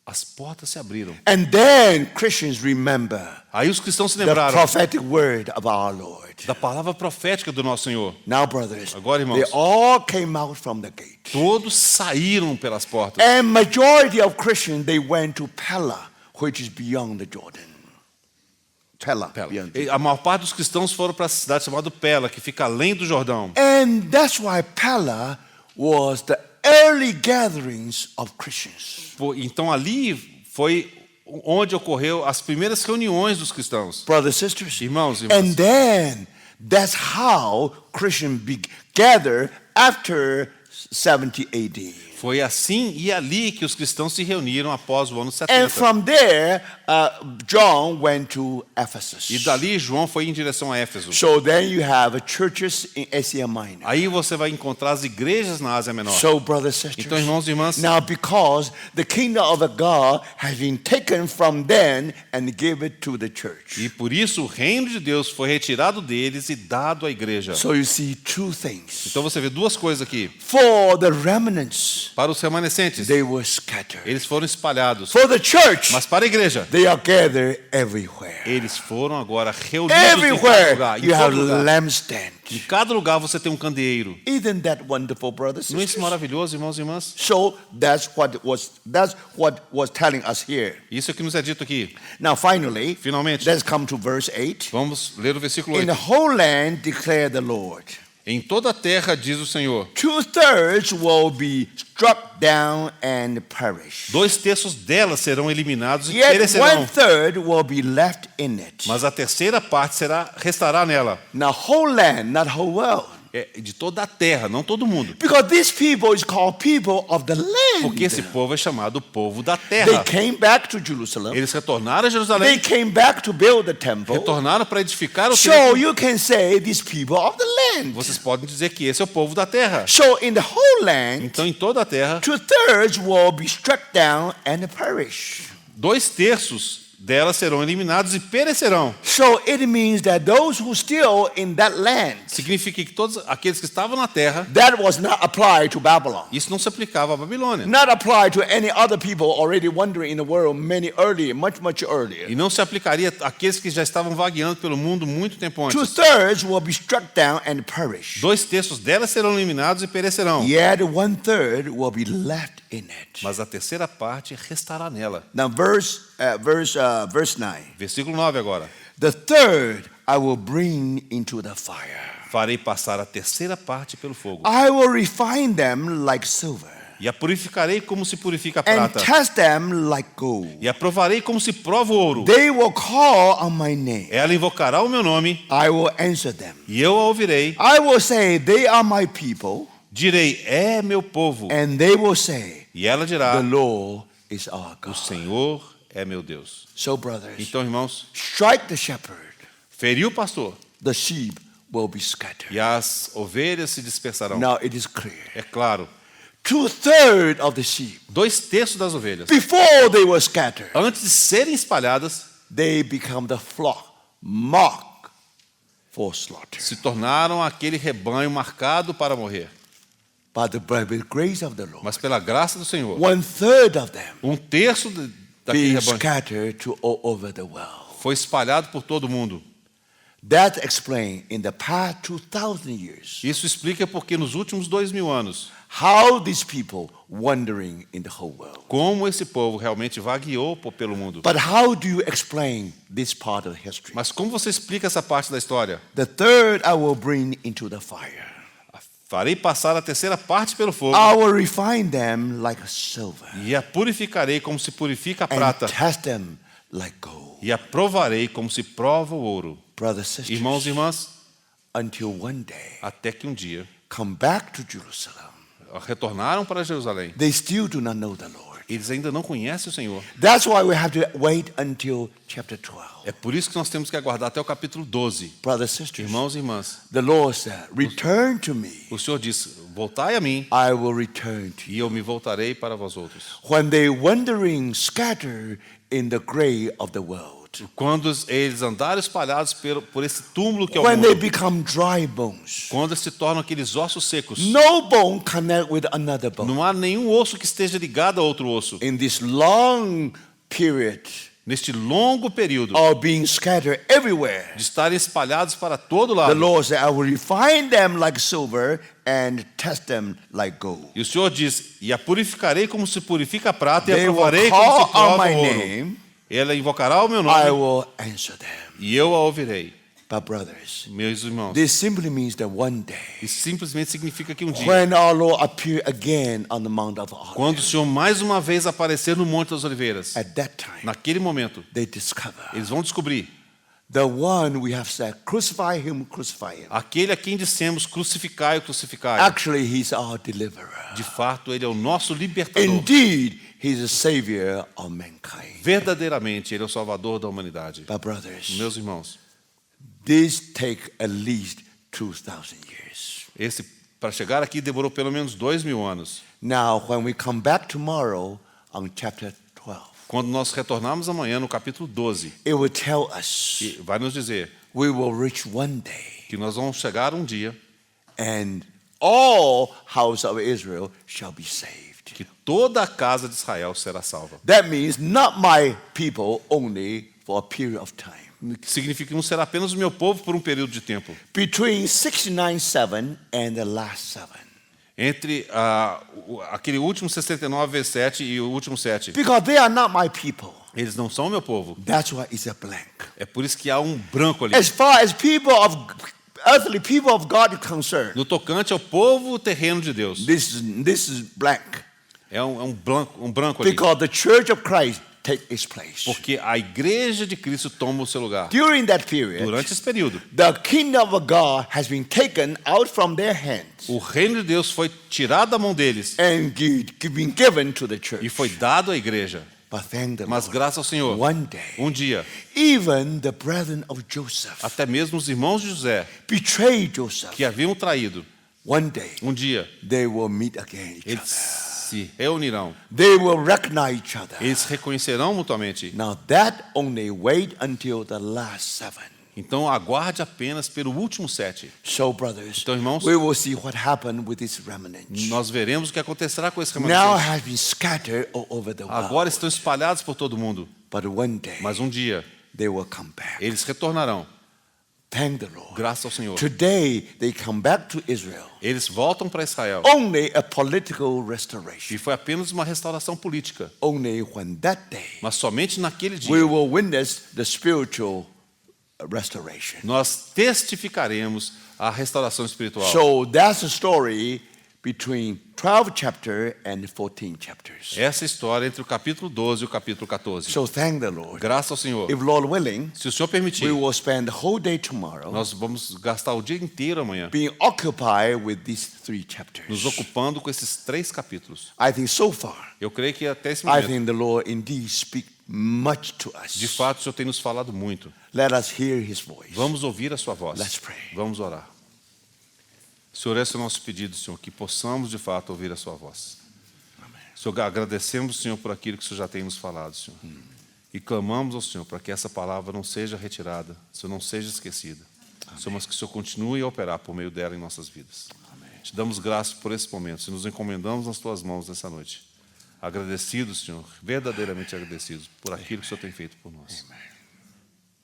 as portas se abriram.
And then Christians remember
Aí os cristãos se
the
lembraram
prophetic word of our Lord.
da palavra profética do nosso Senhor.
Now, brothers,
Agora, irmãos.
they all came out from the gate.
Todos saíram pelas portas.
And majority of Christians, they went to Pella, which is beyond the Jordan. Pella. Beyond the
E a maior parte dos cristãos foram para a cidade chamada Pela, que fica além do Jordão.
And that's why Pella was the early gatherings of Christians.
Então ali foi onde ocorreu as primeiras reuniões dos cristãos.
Brothers, sisters.
Irmãos e
And
irmãs.
then that's how Christians gather after 70 AD.
Foi assim e ali que os cristãos se reuniram após o ano
And
70.
from there, John went to Ephesus.
E dali João foi em direção a Éfeso.
So then you have churches in Asia Minor.
Aí você vai encontrar as igrejas na Ásia Menor.
So, brothers, sisters.
Então, irmãos e irmãs,
Now, because the kingdom of God has been taken from them and given to the church.
e por isso o reino de Deus foi retirado deles e dado à igreja.
So you see two things.
Então você vê duas coisas aqui.
For the remnants,
Para os remanescentes,
they were scattered.
eles foram espalhados.
For the church,
Mas para a igreja,
they are gathered everywhere.
eles foram agora reunidos em cada
Everywhere
lugar. Em
you have
todo lugar.
lampstand.
Em cada lugar você tem um candeeiro.
Isn't that wonderful, brothers and
Não é isso
sisters?
maravilhoso, irmãos e irmãs?
So that's what was telling us here.
Isso é o que nos é dito aqui.
Now, finally,
Finalmente,
let's come to verse 8.
vamos ler o versículo
In the
8.
whole land declare the Lord.
Em toda a terra, diz o Senhor,
2/3 will be struck down and perish.
2/3 delas serão eliminados e
Yet
perecerão.
1/3 will be left in it.
Mas a terceira parte restará nela.
Now, whole land, not whole world.
É de toda a terra, não todo mundo.
Because these people is called people of the
Porque esse
land.
povo é chamado povo da
They
terra.
came back to Jerusalem.
Eles retornaram a
They
Jerusalém,
came back to build the temple.
retornaram para edificar o
So
templo.
you can say these people of the land.
Vocês podem dizer que esse é o povo da terra.
So in the whole land,
Então, em toda a terra,
2/3 will be struck down and perish.
2/3 delas serão eliminados e perecerão.
So it means that those who still in that land,
Significa que todos aqueles que estavam na terra,
that was not applied to Babylon.
isso não se aplicava à Babilônia.
Not applied to any other people already wandering in the world much earlier.
E não se aplicaria àqueles que já estavam vagueando pelo mundo muito tempo antes.
2/3 will be struck down and perish.
2/3 delas serão eliminados e perecerão.
Yet 1/3 will be left in it.
Mas a terceira parte restará nela.
Now verse 9.
Versículo 9 agora.
The third I will bring into the fire.
Farei passar a terceira parte pelo fogo.
I will refine them like silver
E a purificarei como se purifica a
and
prata.
test them like gold.
E a provarei como se prova o ouro.
They will call on my name.
Ela invocará o meu nome
I will answer them.
e eu a ouvirei.
I will say, they are my people.
Direi, é meu povo.
And they will say,
E ela dirá,
the Lord is our
o
God.
Senhor é meu Deus.
So, brothers,
Então, irmãos,
strike the shepherd,
feriu o pastor
the sheep will be scattered.
e as ovelhas se dispersarão.
Now it is clear.
É claro,
2/3 of the sheep,
2/3 das ovelhas,
before they were scattered,
antes de serem espalhadas,
they become the flock marked for slaughter.
se tornaram aquele rebanho marcado para morrer.
But by the grace of the Lord,
Mas pela graça do Senhor,
1/3 of them
1/3 daquele
being
rebanho
scattered to all over the world.
foi espalhado por todo mundo.
That explains in the past 2,000 years
Isso explica porque nos últimos 2000 anos,
how these people wandering in the whole world.
como esse povo realmente vagueou pelo mundo.
But how do you explain this part of history?
Mas como você explica essa parte da história?
The third I will bring into the fire.
Farei passar a terceira parte pelo fogo
I will refine them like silver
e a purificarei como se purifica a
and
prata
test them like gold.
e a provarei como se prova o ouro.
Brothers, sisters,
Irmãos e irmãs,
until one day
até que um dia
come back to Jerusalem,
retornaram para Jerusalém.
they still do not know the Lord.
Eles ainda não conhecem o Senhor.
That's why we have to wait until chapter 12.
É por isso que nós temos que aguardar até o capítulo 12.
Brothers, sisters,
Irmãos e irmãs,
the Lord said, return to me,
o Senhor disse, voltai a mim
I will return to you.
e eu me voltarei para vós outros.
When they wandering scattered in the gray of the world,
Quando eles andaram espalhados por esse túmulo que é o
when they
mundo,
become dry bones,
quando eles se tornam aqueles ossos secos,
no bone connect with another bone.
não há nenhum osso que esteja ligado a outro osso.
In this long period
Neste longo período
of being scattered everywhere,
de estarem espalhados para todo
the
lado,
Lord said, I will refine them like silver and test them like gold.
e o Senhor diz: e a purificarei como se purifica a prata, e a
They will
provarei como
call
se
on
prova
my
o ouro.
name,
Ela invocará o meu
I
nome,
will answer them.
e eu a ouvirei.
But brothers,
Meus irmãos,
this simply means that one day,
isso simplesmente significa que um dia,
when our Lord appear again on the Mount of
quando o
Olives,
Senhor mais uma vez aparecer no Monte das Oliveiras,
at that time,
naquele momento,
they discover
eles vão descobrir
the one we have said, crucify him, crucify him.
aquele a quem dissemos crucificai, crucificai.
Actually, he's our deliverer.
De fato, ele é o nosso libertador.
Indeed, he's the savior of mankind.
Verdadeiramente, ele é o salvador da humanidade.
But brothers,
Meus irmãos,
this take at least 2,000 years.
para chegar aqui demorou pelo menos 2000 anos.
Now, when we come back tomorrow on chapter 12,
Quando nós retornarmos amanhã no capítulo 12,
it will tell us
e vai nos dizer
we will reach one day
que nós vamos chegar um dia
and all house of Israel shall be saved.
que toda a casa de Israel será salva.
That means not my people only for a period of time.
Que significa que não será apenas o meu povo por um período de tempo.
Between 69:7 and the last 7.
Entre aquele último 69 vezes 7 e o último 7.
Because they are not my people.
Eles não são o meu povo.
That's why it's a blank.
É por isso que há um branco ali.
As far as people of earthly people of God is concerned,
No tocante ao povo terreno de Deus.
this is blank.
É um branco ali.
Because the church of Christ take its place.
Porque a igreja de Cristo toma o seu lugar.
During that period,
Durante esse período,
the kingdom of God has been taken out from their hands
o reino de Deus foi tirado da mão deles
and been given to the
e
church.
foi dado à igreja.
But thank the
Mas
Lord,
graças ao Senhor,
one day,
um dia,
even the brethren of Joseph
até mesmo os irmãos de José,
betrayed Joseph.
que haviam traído,
One day,
um dia,
they will meet again each
eles
other.
se reunirão.
They will recognize each other.
Eles se reconhecerão mutuamente.
Now that only wait until the last 7.
Então aguarde apenas pelo último 7.
So, brothers,
Então, irmãos,
we will see what happened with this remnant.
Nós veremos o que acontecerá com esse
Now
remanescente.
has been scattered all over the
Agora
world.
estão espalhados por todo mundo.
But one day,
Mas um dia,
they will come back.
eles retornarão.
Thank the Lord.
Graças ao Senhor.
Today, they come back to Israel.
Eles voltam para Israel.
Only a political
E
restoration.
foi apenas uma restauração política.
Only when that day,
Mas somente naquele
we
dia
will witness the spiritual restoration.
nós testificaremos a restauração espiritual.
So that's the story between 12 chapter and 14 chapters.
Essa história entre o capítulo 12 e o capítulo 14.
So thank the Lord.
Graças ao Senhor.
If Lord willing,
Se o Senhor
we
permitir,
will spend the whole day tomorrow
nós vamos gastar o dia inteiro amanhã
being occupied with these 3 chapters.
nos ocupando com esses 3 capítulos.
I think so far,
Eu creio que até esse
I
momento,
think the Lord indeed speak much to
de
us.
fato, o Senhor tem nos falado muito.
Let us hear His voice.
Vamos ouvir a sua voz.
Let's pray.
Vamos orar. Senhor, esse é o nosso pedido, Senhor, que possamos de fato ouvir a sua voz. Senhor, agradecemos, Senhor, por aquilo que o Senhor já tem nos falado, Senhor. E clamamos ao Senhor para que essa palavra não seja retirada, Senhor, não seja esquecida. Senhor, mas que o Senhor continue a operar por meio dela em nossas vidas. Te damos graças por esse momento, Senhor, nos encomendamos nas tuas mãos nessa noite. Agradecidos, Senhor, verdadeiramente agradecidos por aquilo que o Senhor tem feito por nós.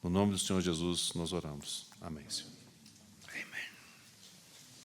No nome do Senhor Jesus, nós oramos. Amém, Senhor.